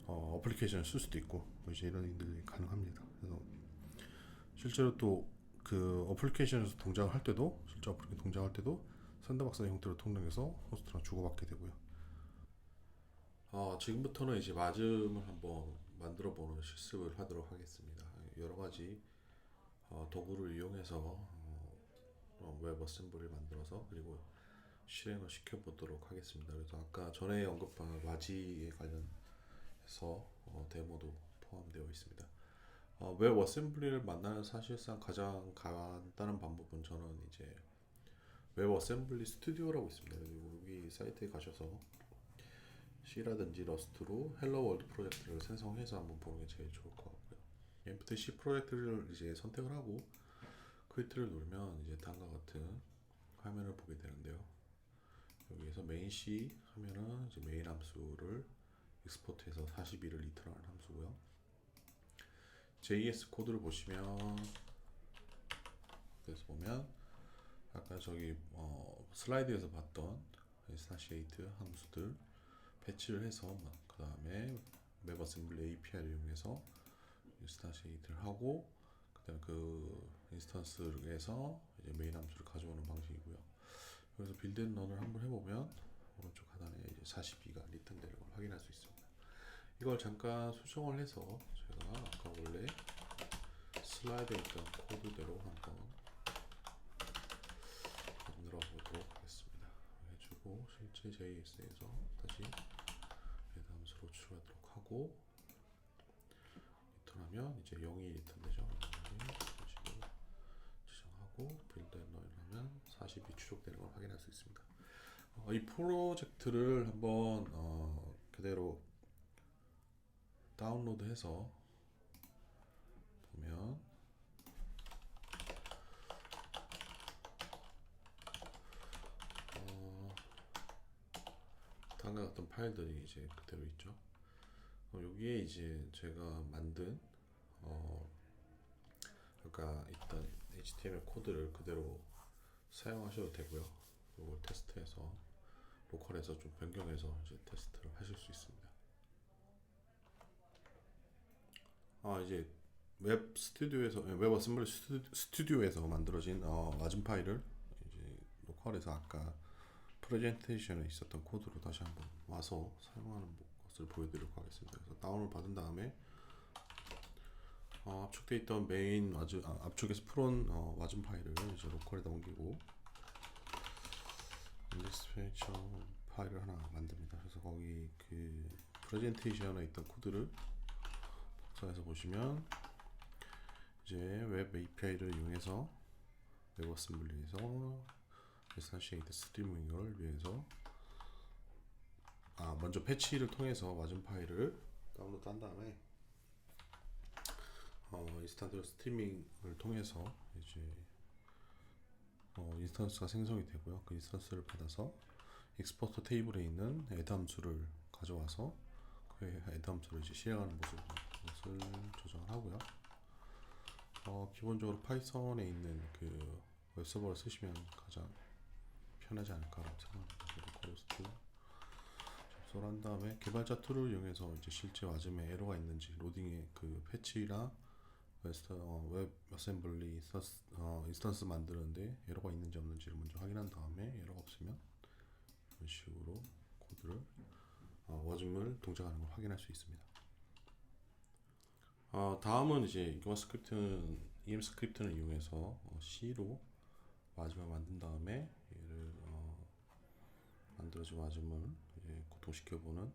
어플리케이션을 쓸 수도 있고 이제 이런 일들이 가능합니다. 그래서 실제로 또 그 어플리케이션에서 동작을 할 때도 실제 어플리케이션 동작할 때도 샌드박스 형태로 통용해서 호스트랑 주고받게 되고요. 지금부터는 이제 마즘을 한번 만들어 보는 실습을 하도록 하겠습니다. 여러 가지 도구를 이용해서 웹 어셈블리를 만들어서 그리고 실행을 시켜보도록 하겠습니다. 그래서 아까 전에 언급한 와지에 관련해서 데모도 포함되어 있습니다. 웹 어셈블리를 만나는 사실상 가장 간단한 방법은 저는 이제 웹 어셈블리 스튜디오라고 있습니다. 여기 사이트에 가셔서 C라든지 러스트로 헬로 월드 프로젝트를 생성해서 한번 보는 게 제일 좋을 것 같고요. Empty C 프로젝트를 이제 선택을 하고 퀘트를 누르면 이제 다음과 같은 화면을 보게 되는데요. 여기에서 메인 C 하면은 이제 메인 함수를 익스포트해서 42를 리턴하는 함수고요. JS 코드를 보시면 그래서 보면 아까 저기 슬라이드에서 봤던 인스탄시에이트 함수들 패치를 해서 그 다음에 웹 어셈블리 API를 이용해서 인스탄시에이트를 하고 그다음에 그 인스턴스에서 이제 메인 함수를 가져오는 방식이고요. 그래서 빌드 앤 런을 한번 해보면 오른쪽 하단에 이제 42가 리턴되는 걸 확인할 수 있습니다. 이걸 잠깐 수정을 해서 제가 아까 원래 슬라이드에 있던 코드대로 한번 만들어 보도록 하겠습니다. 해주고 실제 JS에서 다시 메인 함수로 추가하도록 하고 리턴하면 이제 0이 리턴되죠. 지정하고 빌드 앤 런 하면 40이 추적되는 걸 확인할 수 있습니다. 이 프로젝트를 한번 그대로 다운로드해서 보면 다음과 같은 파일들이 이제 그대로 있죠. 여기에 이제 제가 만든 그러니까 일단 HTML 코드를 그대로 사용하셔도 되고요. 이걸 테스트해서 로컬에서 좀 변경해서 이제 테스트를 하실 수 있습니다. 이제 웹 스튜디오에서 웹 어셈블리 스튜디오에서 만들어진 와즘 파일을 이제 로컬에서 아까 프레젠테이션에 있었던 코드로 다시 한번 와서 사용하는 것을 보여드리도록 하겠습니다. 그래서 다운을 받은 다음에 압축되어 있던 메인 압축에서 풀어온 와즘 파일을 이제 로컬에다 옮기고 디스패처 파일을 하나 만듭니다. 그래서 거기 그 프레젠테이션에 있던 코드를 복사해서 보시면 이제 웹 API를 이용해서 웹 어셈블리에서 인스탄시에이트 스트리밍을 위해서 먼저 패치를 통해서 와즘 파일을 다운로드 한 다음에 인스턴트 스트리밍을 통해서 이제 인스턴스가 생성이 되고요. 그 인스턴스를 받아서 익스포트 테이블에 있는 애드 함수를 가져와서 그 애드 함수를 이제 실행하는 모습을 조정을 하고요. 기본적으로 파이썬에 있는 그 웹서버를 쓰시면 가장 편하지 않을까라고 생각합니다. 로컬호스트 접속을 한 다음에 개발자 툴을 이용해서 이제 실제 와즘에 에러가 있는지 로딩의 그 패치나 웹 어셈블리 인스턴스 만드는데 에러가 있는지 없는지를 먼저 확인한 다음에 에러가 없으면 이런 식으로 코드를 와즘을 동작하는 걸 확인할 수 있습니다. 다음은 이제 EM 스크립트를 이용해서 C로 와즘을 만든 다음에 얘를 만들어진 와즘을 고통시켜보는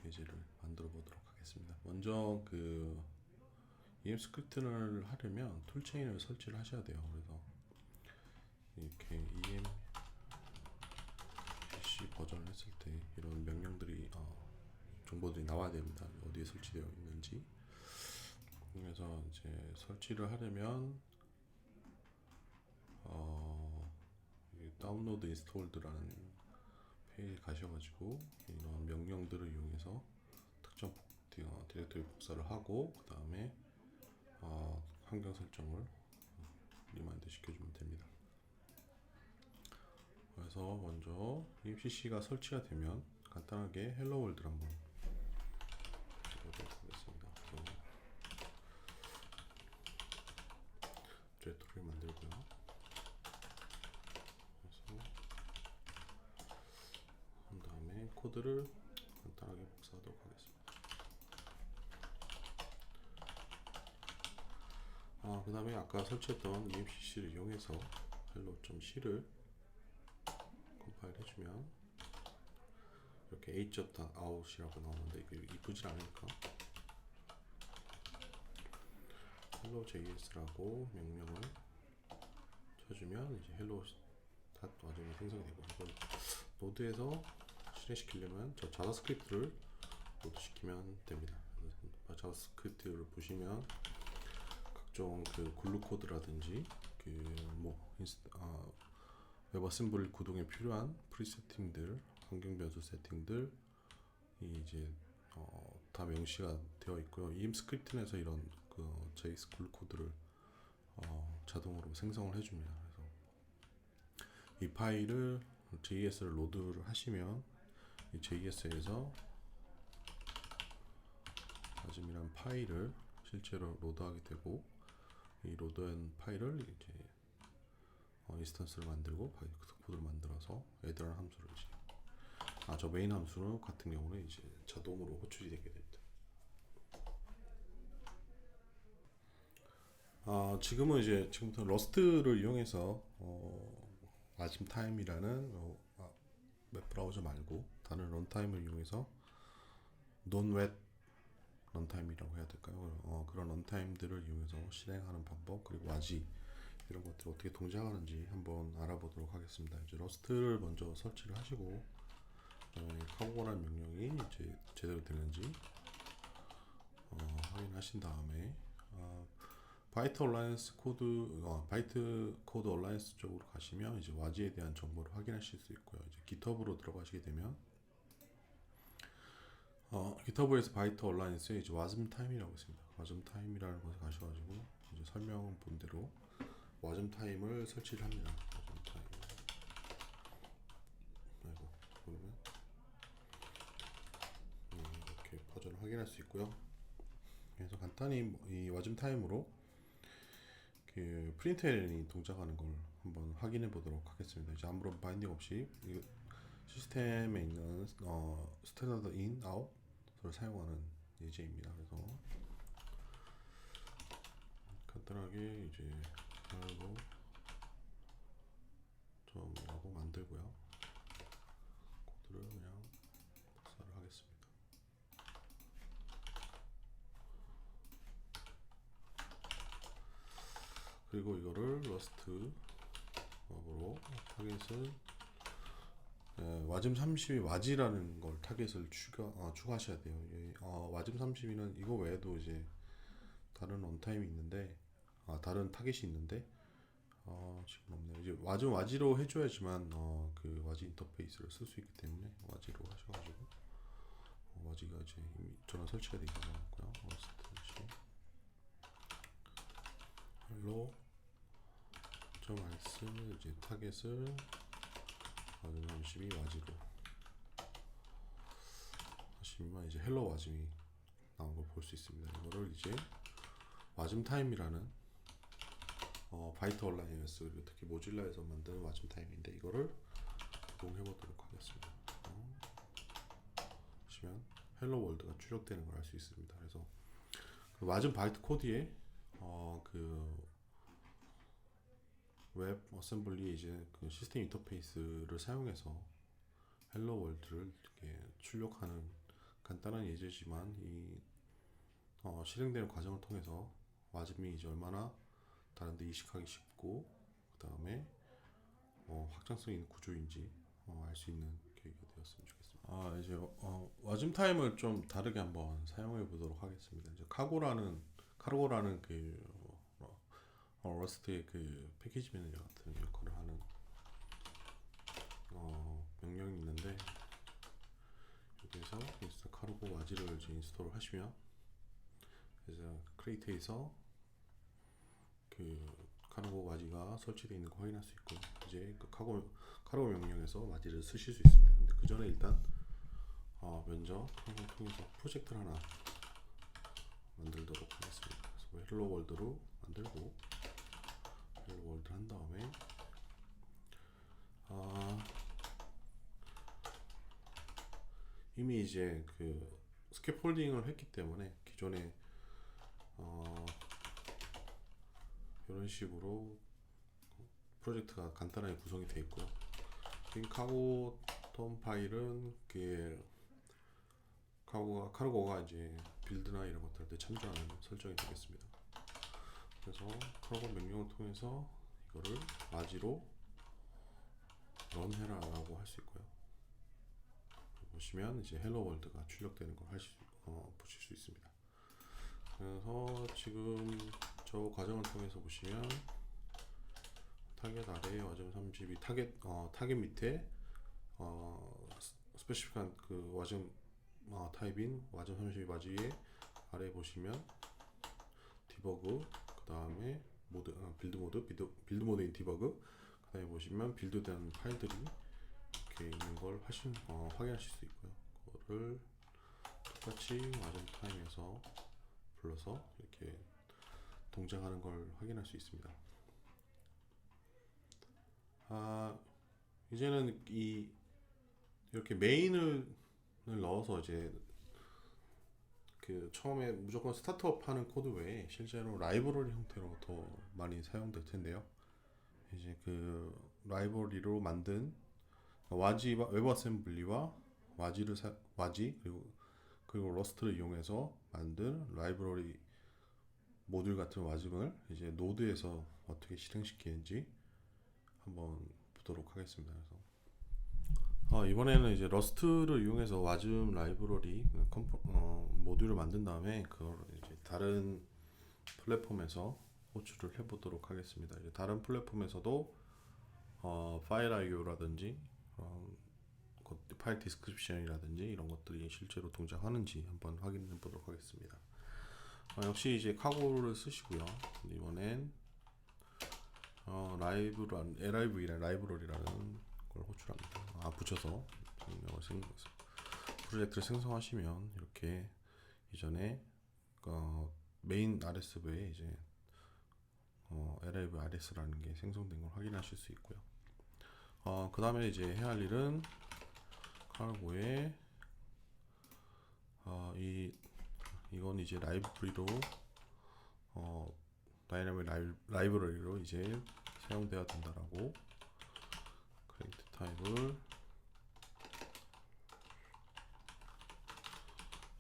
예제를 만들어 보도록 하겠습니다. 먼저 그 EM 스크립트를 하려면 툴체인을 설치를 하셔야 돼요. 그래서 이렇게 EM PC 버전을 했을 때 이런 명령들이 정보들이 나와야 됩니다. 어디에 설치되어 있는지. 그래서 이제 설치를 하려면 다운로드 인스톨드라는 페이지 가셔가지고 이런 명령들을 이용해서 특정 디렉토리 복사를 하고 그 다음에 환경 설정을 리마인드 시켜주면 됩니다. 그래서 먼저 EMCC가 설치가 되면 간단하게 헬로 월드를 한번 해보도록 하겠습니다. 코드를 간단하게 복사하도록 하겠습니다. 그 다음에 아까 설치했던 EMCC를 이용해서 hello.c를 컴파일 해주면 이렇게 h.out이라고 나오는데 이게 이쁘질 않으니까 hello.js라고 명령을 쳐주면 이제 hello.와즘이 생성이 되고, 이걸 노드에서 실행시키려면 저 자바스크립트를 로드시키면 됩니다. 자바스크립트를 보시면 각종 그 글루 코드라든지 웹 어셈블리 구동에 필요한 프리세팅들, 환경 변수 세팅들 이제 다 명시가 되어 있고요. EM 스크립트 내에서 이런 그 JS 글루 코드를 자동으로 생성을 해줍니다. 그래서 이 파일을 JS를 로드를 하시면 이 JS에서 와즘이란 파일을 실제로 로드하게 되고, 이 로드한 파일을 이제 인스턴스를 만들고 코드를 만들어서 애들한 함수를 이제 저 메인 함수 같은 경우는 이제 자동으로 호출이 되게 됩니다. 지금은 이제 지금부터 러스트를 이용해서 와즘 타임이라는 웹 브라우저 말고 다른 런타임을 이용해서 논웹 런타임이라고 해야 될까요? 그런 런타임들을 이용해서 실행하는 방법, 그리고 와지 이런 것들을 어떻게 동작하는지 한번 알아보도록 하겠습니다. 이제 러스트를 먼저 설치를 하시고, 카고라는 명령이 이제 제대로 되는지 확인하신 다음에 바이트 코드 얼라이언스 쪽으로 가시면 이제 와지에 대한 정보를 확인하실 수 있고요. 이제 GitHub으로 들어가시게 되면 GitHub에서 바이트 얼라이언스에 이제 와즘 타임이라고 있습니다. 와즘 타임이라는 곳에 가셔가지고 이제 설명 본 대로 와즘 타임을 설치를 합니다. 와즘 타임. 그러면 이렇게 버전을 확인할 수 있고요. 그래서 간단히 이 와즘 타임으로 그 프린트L이 동작하는 걸 한번 확인해 보도록 하겠습니다. 이제 아무런 바인딩 없이 이 시스템에 있는 스탠다드 인, 아웃을 사용하는 예제입니다. 그래서 간단하게 이제 하고 좀라고 만들고요. 코드를 그냥 복사를 하겠습니다. 그리고 이거를 러스트 업으로 타겟을 와즘 32 와지라는 걸 타겟을 추가하셔야 돼요. 와즘 32는 이거 외에도 이제 다른 언타임이 있는데 다른 타겟이 있는데 지금 없네요. 이제 와지로 해줘야지만 그 와지 인터페이스를 쓸 수 있기 때문에 와지로 하셔가지고 와지가 이제 이미 저는 설치가 되어 있고요. hello .ls 이제 타겟을 와즘 32 와지로 하시면 이제 헬로 와즘이 나온 걸 볼 수 있습니다. 이거를 이제 와즘 타임이라는 바이트 얼라이언스, 그리고 특히 모질라에서 만든 와즘 타임인데 이거를 이용해 보도록 하겠습니다. 보시면 헬로 월드가 출력되는 걸 알 수 있습니다. 그래서 그 와즘 바이트 코드에 그 웹 어셈블리 이제 그 시스템 인터페이스를 사용해서 헬로 월드를 이렇게 출력하는 간단한 예제지만 이 실행되는 과정을 통해서 와즘이 이제 얼마나 다른데 이식하기 쉽고 그 다음에 확장성 있는 구조인지 알 수 있는 계기가 되었으면 좋겠습니다. 이제 와즘 타임을 좀 다르게 한번 사용해 보도록 하겠습니다. 이제 카고라는 그 러스트의 그 패키지 매니저 같은 역할을 하는 명령이 있는데, 여기에서 인스타 카르고 와지를 이제 인스톨을 하시면 그래서 크레이트에서 그 카르고 와지가 설치되어 있는 거 확인할 수 있고, 이제 그 카르고 명령에서 와지를 쓰실 수 있습니다. 근데 그 전에 일단 먼저 카르고 통해서 프로젝트를 하나 만들도록 하겠습니다. 그래서 헬로 월드로 만들고 헬로 월드 한 다음에 이미 이제 그 스캐폴딩을 했기 때문에 기존에 이런 식으로 프로젝트가 간단하게 구성이 되어 있고요. 이 카고톤 파일은 카르고가 이제 빌드나 이런 것들한테 참조하는 설정이 되겠습니다. 그래서 카르고 명령을 통해서 이거를 와지로 런해라 라고 할 수 있고요. 보시면 이제 헬로 월드가 출력되는 걸 보실 수 있습니다. 그래서 지금 저 과정을 통해서 보시면 타겟 아래에 와점 32 타겟 밑에 스페시픽한 그 와점 타입인 와점 32 맞이에 아래에 보시면 디버그, 그 다음에 빌드 모드인 디버그, 그 다음에 보시면 빌드된 파일들이 이렇게 있는 걸 확인하실 수 있고요. 그거를 똑같이 와점 타임에서 불러서 이렇게 동작하는 걸 확인할 수 있습니다. 이제는 이렇게 메인을 넣어서 이제 그 처음에 무조건 스타트업 하는 코드 외에 실제로 라이브러리 형태로 더 많이 사용될 텐데요. 이제 그 라이브러리로 만든 와지 웹 어셈블리와 와지 그리고 러스트를 이용해서 만든 라이브러리 모듈 같은 와즘을 이제 노드에서 어떻게 실행시키는지 한번 보도록 하겠습니다. 그래서 이번에는 이제 러스트를 이용해서 와즘 라이브러리 모듈을 만든 다음에 그걸 이제 다른 플랫폼에서 호출을 해보도록 하겠습니다. 이제 다른 플랫폼에서도 파일 IO라든지 파일 디스크립션이라든지 이런 것들이 실제로 동작하는지 한번 확인해 보도록 하겠습니다. 역시 이제 카고를 쓰시고요. 이번엔 LIV라는 라이브러리라는 걸 호출합니다. 붙여서 프로젝트를 생성하시면 이렇게 이전에 메인 RS부에 이제 LIV RS라는 게 생성된 걸 확인하실 수 있고요. 그 다음에 이제 해야 할 일은 카르고에 이건 이제 라이브러리로 다이나믹 라이브러리로 이제 사용되어야 된다라고 크리에이트 타입을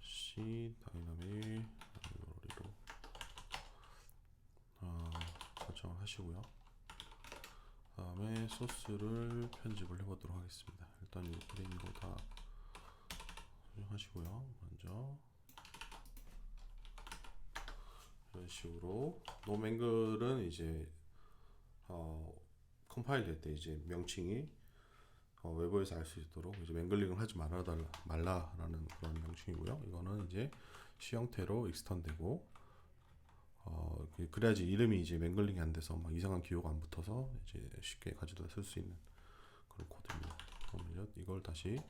C 다이나믹 라이브러리로 설정을 하시고요. 다음에 소스를 편집을 해보도록 하겠습니다. 일단 이거 다 하시고요. 먼저 이런 식으로 노맹글은 이제 컴파일 될 때 이제 명칭이 외부에서 알 수 있도록 이제 맹글링을 하지 말라라는 그런 명칭이고요. 이거는 이제 C 형태로 익스턴되고 그래야지 이름이 이제 맹글링이 안 돼서 막 이상한 기호가 안 붙어서 이제 쉽게 가져다 쓸 수 있는 그런 코드입니다. 그럼 이걸 다시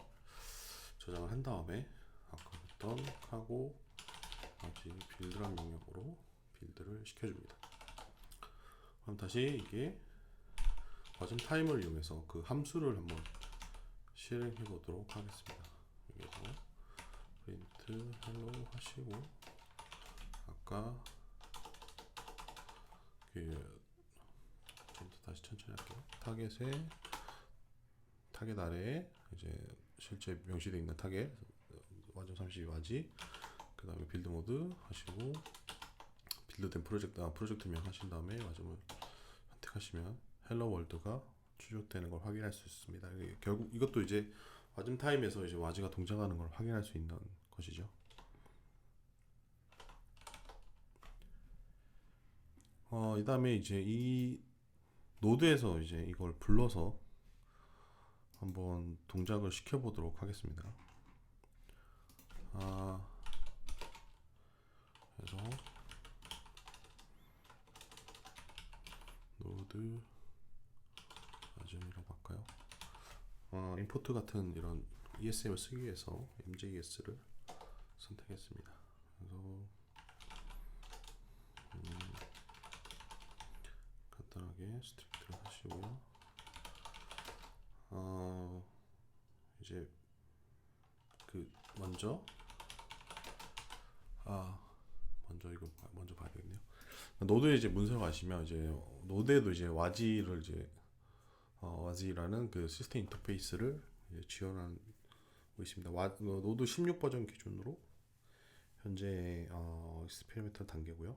저장을 한 다음에 아까 했던 카고 빌드란 명령으로 빌드를 시켜줍니다. 그럼 다시 이게 와즘 타임을 이용해서 그 함수를 한번 실행해 보도록 하겠습니다. 여기서 프린트 헬로 하시고 아까 다시 천천히 할게요. 타겟 아래에 이제 실제 명시되어 있는 타겟 와점 32 와지, 그 다음에 빌드 모드 하시고 빌드된 프로젝트명 하신 다음에 와점을 선택하시면 헬로 월드가 추적되는 걸 확인할 수 있습니다. 결국 이것도 이제 와점 타임에서 이제 와지가 동작하는 걸 확인할 수 있는 것이죠. 이 다음에 이제 이 노드에서 이제 이걸 불러서 한번 동작을 시켜보도록 하겠습니다. 그래서 노드 와즘이라고 할까요? 임포트 같은 이런 ESM을 쓰기 위해서 MJS를 선택했습니다. 그래서 간단하게 스트릭트를 하시고요. 이제 그 먼저 이거 먼저 봐야 되겠네요. 노드에 이제 문서를 가시면 이제 노드에도 이제 와지를 이제 와지라는 그 시스템 인터페이스를 이제 지원하고 있습니다. 노드 16 버전 기준으로 현재 익스페리멘털 단계고요.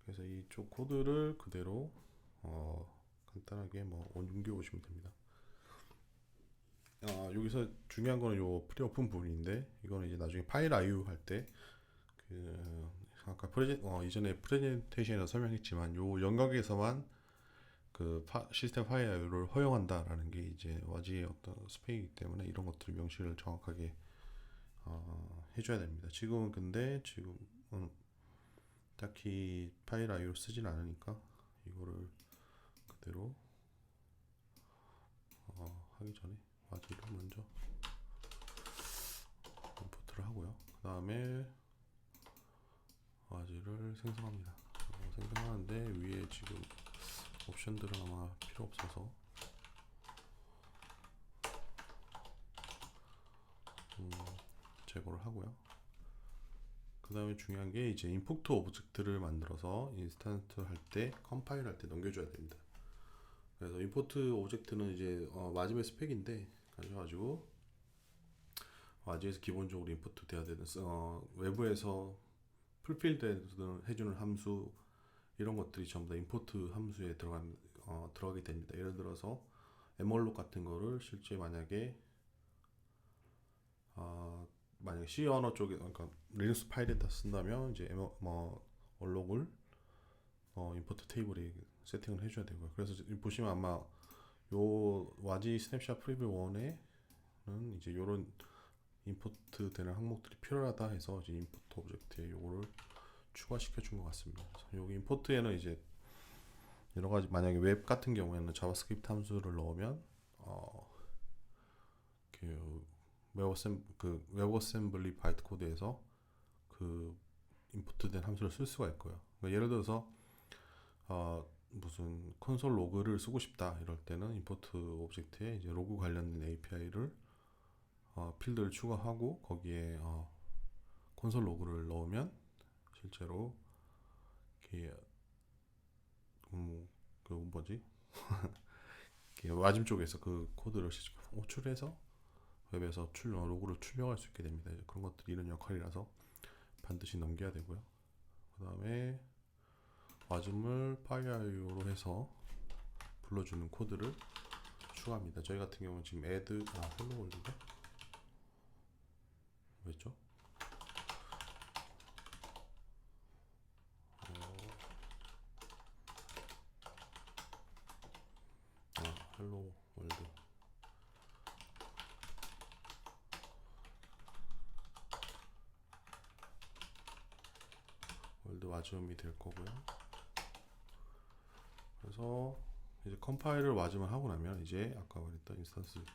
그래서 이쪽 코드를 그대로 간단하게 옮겨 오시면 됩니다. 여기서 중요한 거는 요 프리오픈 부분인데, 이거는 이제 나중에 파일 IO 할 때 아까 이전에 프레젠테이션에서 설명했지만 요 영역에서만 그 시스템 파일 IO를 허용한다라는 게 이제 와지의 어떤 스펙이기 때문에 이런 것들을 명시를 정확하게 해줘야 됩니다. 지금은 딱히 파일 IO를 쓰진 않으니까 이거를 그대로 하기 전에 와지를 먼저 임포트를 하고요. 그 다음에 와지를 생성합니다. 생성하는데 위에 지금 옵션들은 아마 필요 없어서 제거를 하고요. 그 다음에 중요한 게 이제 임포트 오브젝트를 만들어서 인스턴트 할 때, 컴파일 할 때 넘겨줘야 됩니다. 그래서 임포트 오브젝트는 이제 와지의 스펙인데 가져가지고 와지에서 기본적으로 임포트 돼야 되는 외부에서 풀필드 해주는 함수, 이런 것들이 전부 다 임포트 함수에 들어가게 됩니다. 예를 들어서 에멀록 같은 거를 실제 만약에 C 언어 쪽에, 그러니까 리눅스 파일에다 쓴다면 이제 얼록을 임포트 테이블에 세팅을 해줘야 되고요. 그래서 보시면 아마 요 와지 스냅샷 프리뷰 1에는 이제 요런 임포트 되는 항목들이 필요하다 해서 이제 임포트 오브젝트에 요거를 추가시켜 준 것 같습니다. 그래서 여기 임포트에는 이제 여러 가지, 만약에 웹 같은 경우에는 자바스크립트 함수를 넣으면 웹 어셈블리 바이트 코드에서 그 임포트된 함수를 쓸 수가 있고요. 그러니까 예를 들어서 무슨 콘솔 로그를 쓰고 싶다 이럴 때는 임포트 오브젝트에 이제 로그 관련된 API를 필드를 추가하고 거기에 콘솔 로그를 넣으면 실제로 그 뭐지 와즘 쪽에서 그 코드를 호출해서 웹에서 로그를 출력할 수 있게 됩니다. 그런 것들이 이런 역할이라서 반드시 넘겨야 되고요. 그 다음에 와즘을 파일 IO로 해서 불러주는 코드를 추가합니다. 저희 같은 경우는 지금 add 헬로 월드인가? 왜죠? 헬로 월드. 월드 와즘이 될 거고요. 그래서 이제 컴파일을 와즘을 하고 나면 이제 아까 말했던 인스턴스를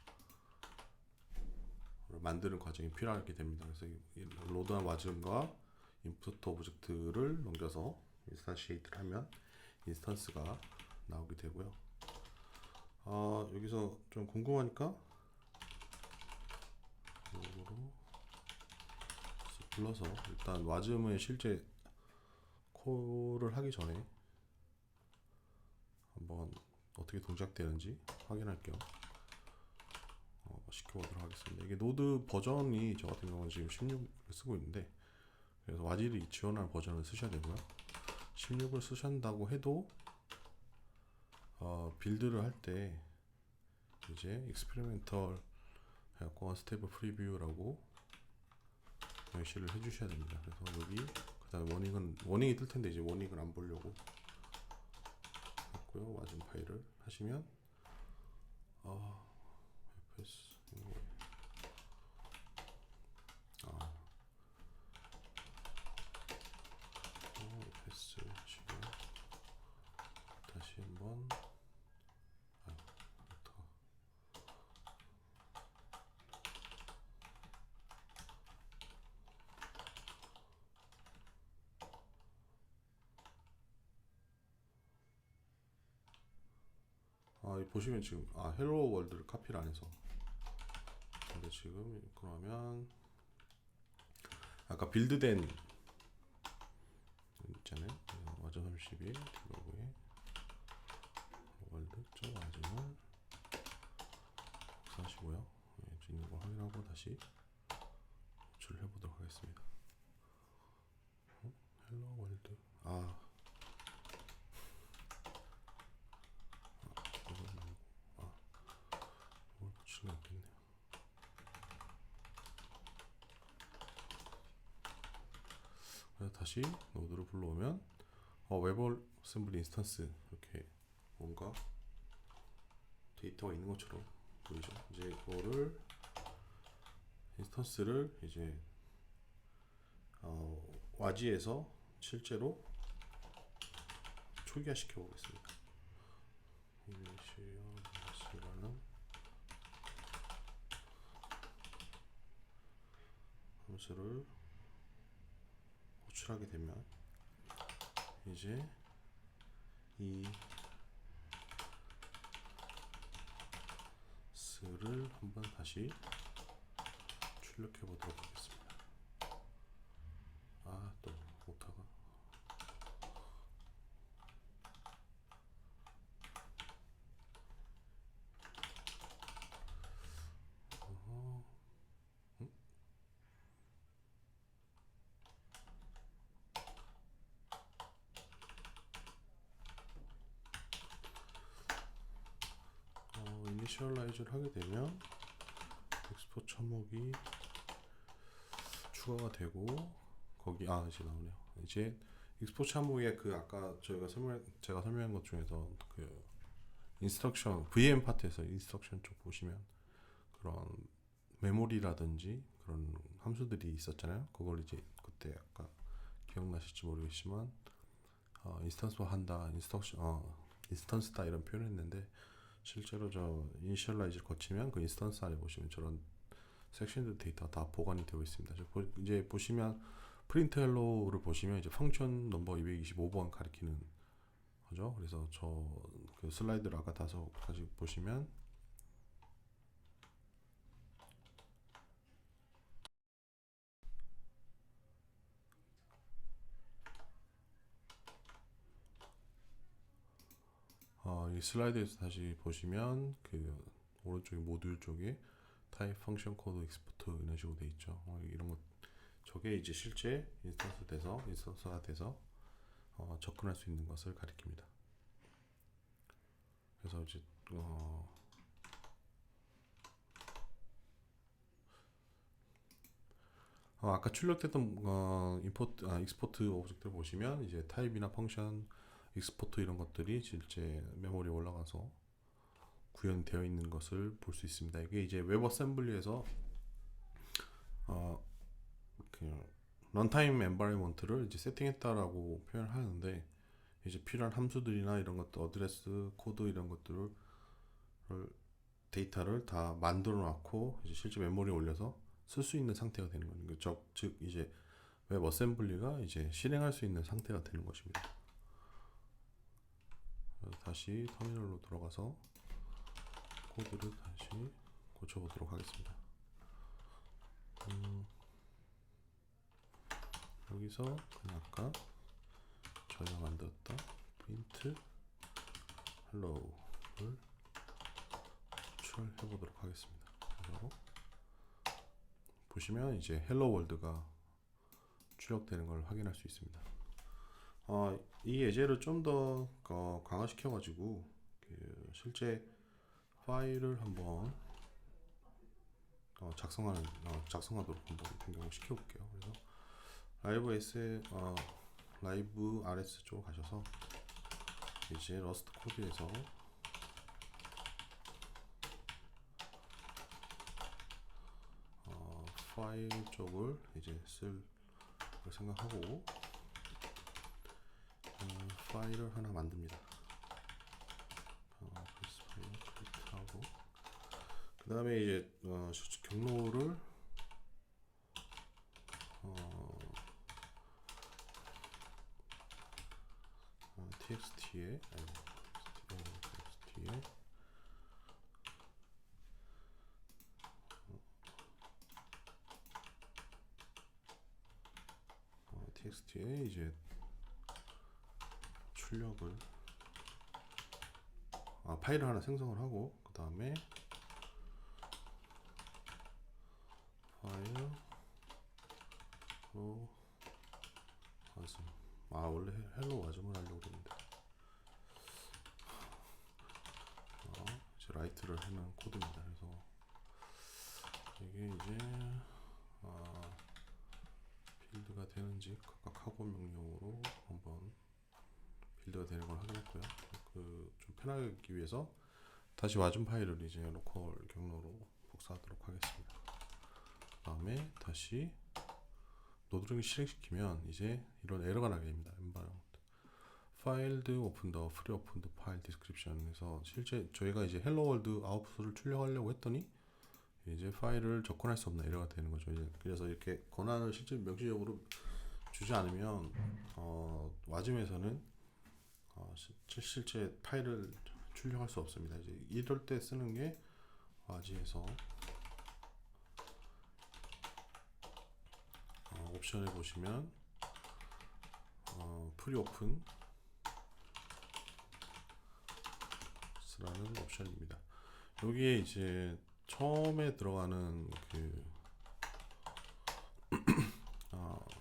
만드는 과정이 필요하게 됩니다. 그래서 로드한 와즘과 인풋 오브젝트를 넘겨서 인스턴시에이트를 하면 인스턴스가 나오게 되고요. 여기서 좀 궁금하니까 이거로 불러서 일단 와즘의 실제 콜을 하기 전에 한번 어떻게 동작되는지 확인할게요. 시켜보도록 하겠습니다. 이게 노드 버전이 저 같은 경우는 지금 16을 쓰고 있는데, 그래서 와지를 지원하는 버전을 쓰셔야 되고요. 16을 쓰신다고 해도 빌드를 할 때 이제 익스페리멘털 해갖고 스테이블 프리뷰라고 명시를 해주셔야 됩니다. 그래서 여기 그다음에 워닝이 뜰 텐데 이제 워닝을 안 보려고 했고요. 와즘 파일을 하시면 fs fs 치고 다시 한번 보시면 지금 헬로 월드를 카피를 안 해서, 근데 지금 그러면 아까 빌드된 있잖아요. 와전 31 디버그에 월드.와전을 하시고요. 있는 거 확인하고 다시 호출을 해보도록 하겠습니다. 헬로 월드. 이걸 붙일 수 있겠네요. 그래서 다시 노드를 불러오면 웹 어셈블리 인스턴스 이렇게 뭔가 데이터가 있는 것처럼 보이죠. 이제 그거를 인스턴스를 이제 와지에서 실제로 초기화 시켜 보겠습니다. 이니시얼라는 함수를 호출하게 되면 이제 이 스를 한번 다시 출력해 보도록 하겠습니다. 또 오타가 이니셜라이즈를 하게 되면 엑스포트 처목이 추가가 되고 거기 이제 나오네요. 이제 엑스포트 참목에 그 아까 제가 설명한 것 중에서 그 인스트럭션 VM 파트에서 인스트럭션 쪽 보시면 그런 메모리라든지 그런 함수들이 있었잖아요. 그걸 이제 그때 아까 기억나실지 모르겠지만 인스턴스화 한다, 인스턴스다 이런 표현을 했는데 실제로 저 이니셜라이즈를 거치면 그 인스턴스 안에 보시면 저런 섹션들 데이터가 다 보관이 되어 있습니다. 이제 보시면 프린트 헬로우를 보시면 이제 펑션 넘버 225번 가리키는 거죠. 그래서 저 그 슬라이드를 아까 다시 보시면 이 슬라이드에서 다시 보시면 그 오른쪽에 모듈 쪽에 타입 펑션 코드 익스포트 이런 식으로 돼 있죠. 이런 것 저게 이제 실제 인스턴스가 돼서 접근할 수 있는 것을 가리킵니다. 그래서 이제 아까 출력됐던 익스포트 오브젝트를 보시면 이제 타입이나 펑션, 익스포트 이런 것들이 실제 메모리에 올라가서 구현되어 있는 것을 볼 수 있습니다. 이게 이제 웹 어셈블리에서 그 런타임 엔바이먼트를 이제 세팅했다라고 표현을 하는데 이제 필요한 함수들이나 이런 것들, 어드레스, 코드 이런 것들을 데이터를 다 만들어 놨고 이제 실제 메모리에 올려서 쓸 수 있는 상태가 되는 거죠. 즉 이제 웹 어셈블리가 이제 실행할 수 있는 상태가 되는 것입니다. 다시 터미널로 들어가서 코드를 다시 고쳐보도록 하겠습니다. 여기서 그냥 아까 저희가 만들었던 print hello를 출력해 보도록 하겠습니다. 그래서 보시면 이제 헬로 월드가 출력되는 걸 확인할 수 있습니다. 이 예제를 좀 더 강화시켜 가지고 그 실제 파일을 한번 작성하도록 한번 변경을 시켜볼게요. 그래서 라이브 RS 쪽으로 가셔서 이제 러스트 코드에서 파일 쪽을 이제 쓸 생각하고 파일을 하나 만듭니다. 파일 크리에이트하고 그 다음에 이제 경로를 txt에 txt에 이제 출력을 파일을 하나 생성을 하고 그 다음에 파일 와즘 원래 헬로 와즘을 하려고 했는데 이제 라이트를 해놓은 코드입니다. 그래서 이게 이제 빌드가 되는지 각각 학원 명령으로 한번 빌드가 되는 걸 확인했고요. 좀 편하게 하기 위해서 다시 와준 파일을 이제 로컬 경로로 복사하도록 하겠습니다. 그 다음에 다시 노드를 실행시키면 이제 이런 에러가 나게 됩니다. failed open the free opened file description에서 실제 저희가 이제 헬로 월드 아웃풋을 출력하려고 했더니 이제 파일을 접근할 수 없는 에러가 되는 거죠. 그래서 이렇게 권한을 실제 명시적으로 주지 않으면 와즘에서는 실제 파일을 출력할 수 없습니다. 이제 이럴 때 쓰는 게 와지에서 옵션에 보시면 프리 오픈 라는 옵션입니다. 여기에 이제 처음에 들어가는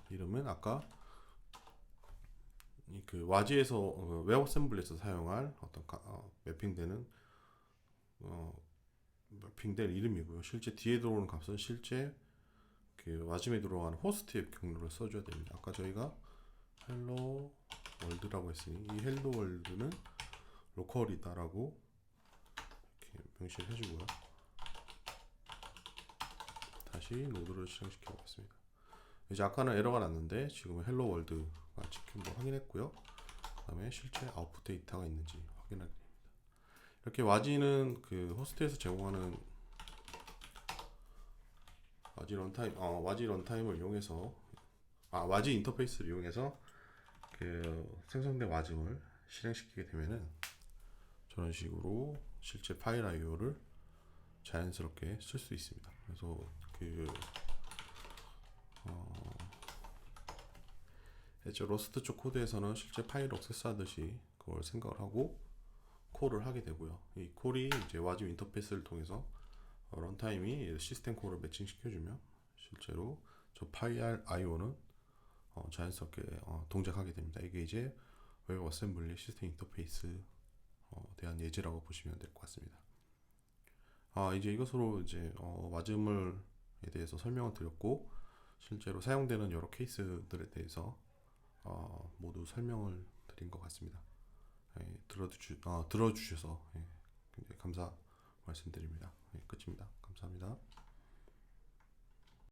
이름은 아까 와지에서 웹어셈블리에서 사용할 어떤 매핑되는 매핑된 이름이고요. 실제 뒤에 들어오는 값은 실제 와즘에 들어가는 호스트의 경로를 써줘야 됩니다. 아까 저희가 헬로 월드라고 했으니 이 헬로 월드는 로컬이다라고 이렇게 명시를 해주고요. 다시 노드를 실행시켜 보겠습니다. 이제 아까는 에러가 났는데 지금은 헬로 월드가 찍힌 거 확인했고요. 그 다음에 실제 아웃풋 데이터가 있는지 확인하게 됩니다. 이렇게 와지는 호스트에서 제공하는 와지 런타임을 이용해서 와지 인터페이스를 이용해서 생성된 와즘을 실행시키게 되면은 저런 식으로 실제 파일 IO를 자연스럽게 쓸 수 있습니다. 그래서 러스트 쪽 코드에서는 실제 파일 액세스 하듯이 그걸 생각을 하고 콜을 하게 되고요. 이 콜이 이제 와즘 인터페이스를 통해서 런타임이 시스템 콜을 매칭시켜주면 실제로 저 파일 IO는 자연스럽게 동작하게 됩니다. 이게 이제 웹 어셈블리 시스템 인터페이스 대한 예제라고 보시면 될 것 같습니다. 이제 이것으로 이제 와즘에 대해서 설명을 드렸고 실제로 사용되는 여러 케이스들에 대해서 모두 설명을 드린 것 같습니다. 들어주셔서 굉장히 감사 말씀드립니다. 끝입니다. 감사합니다.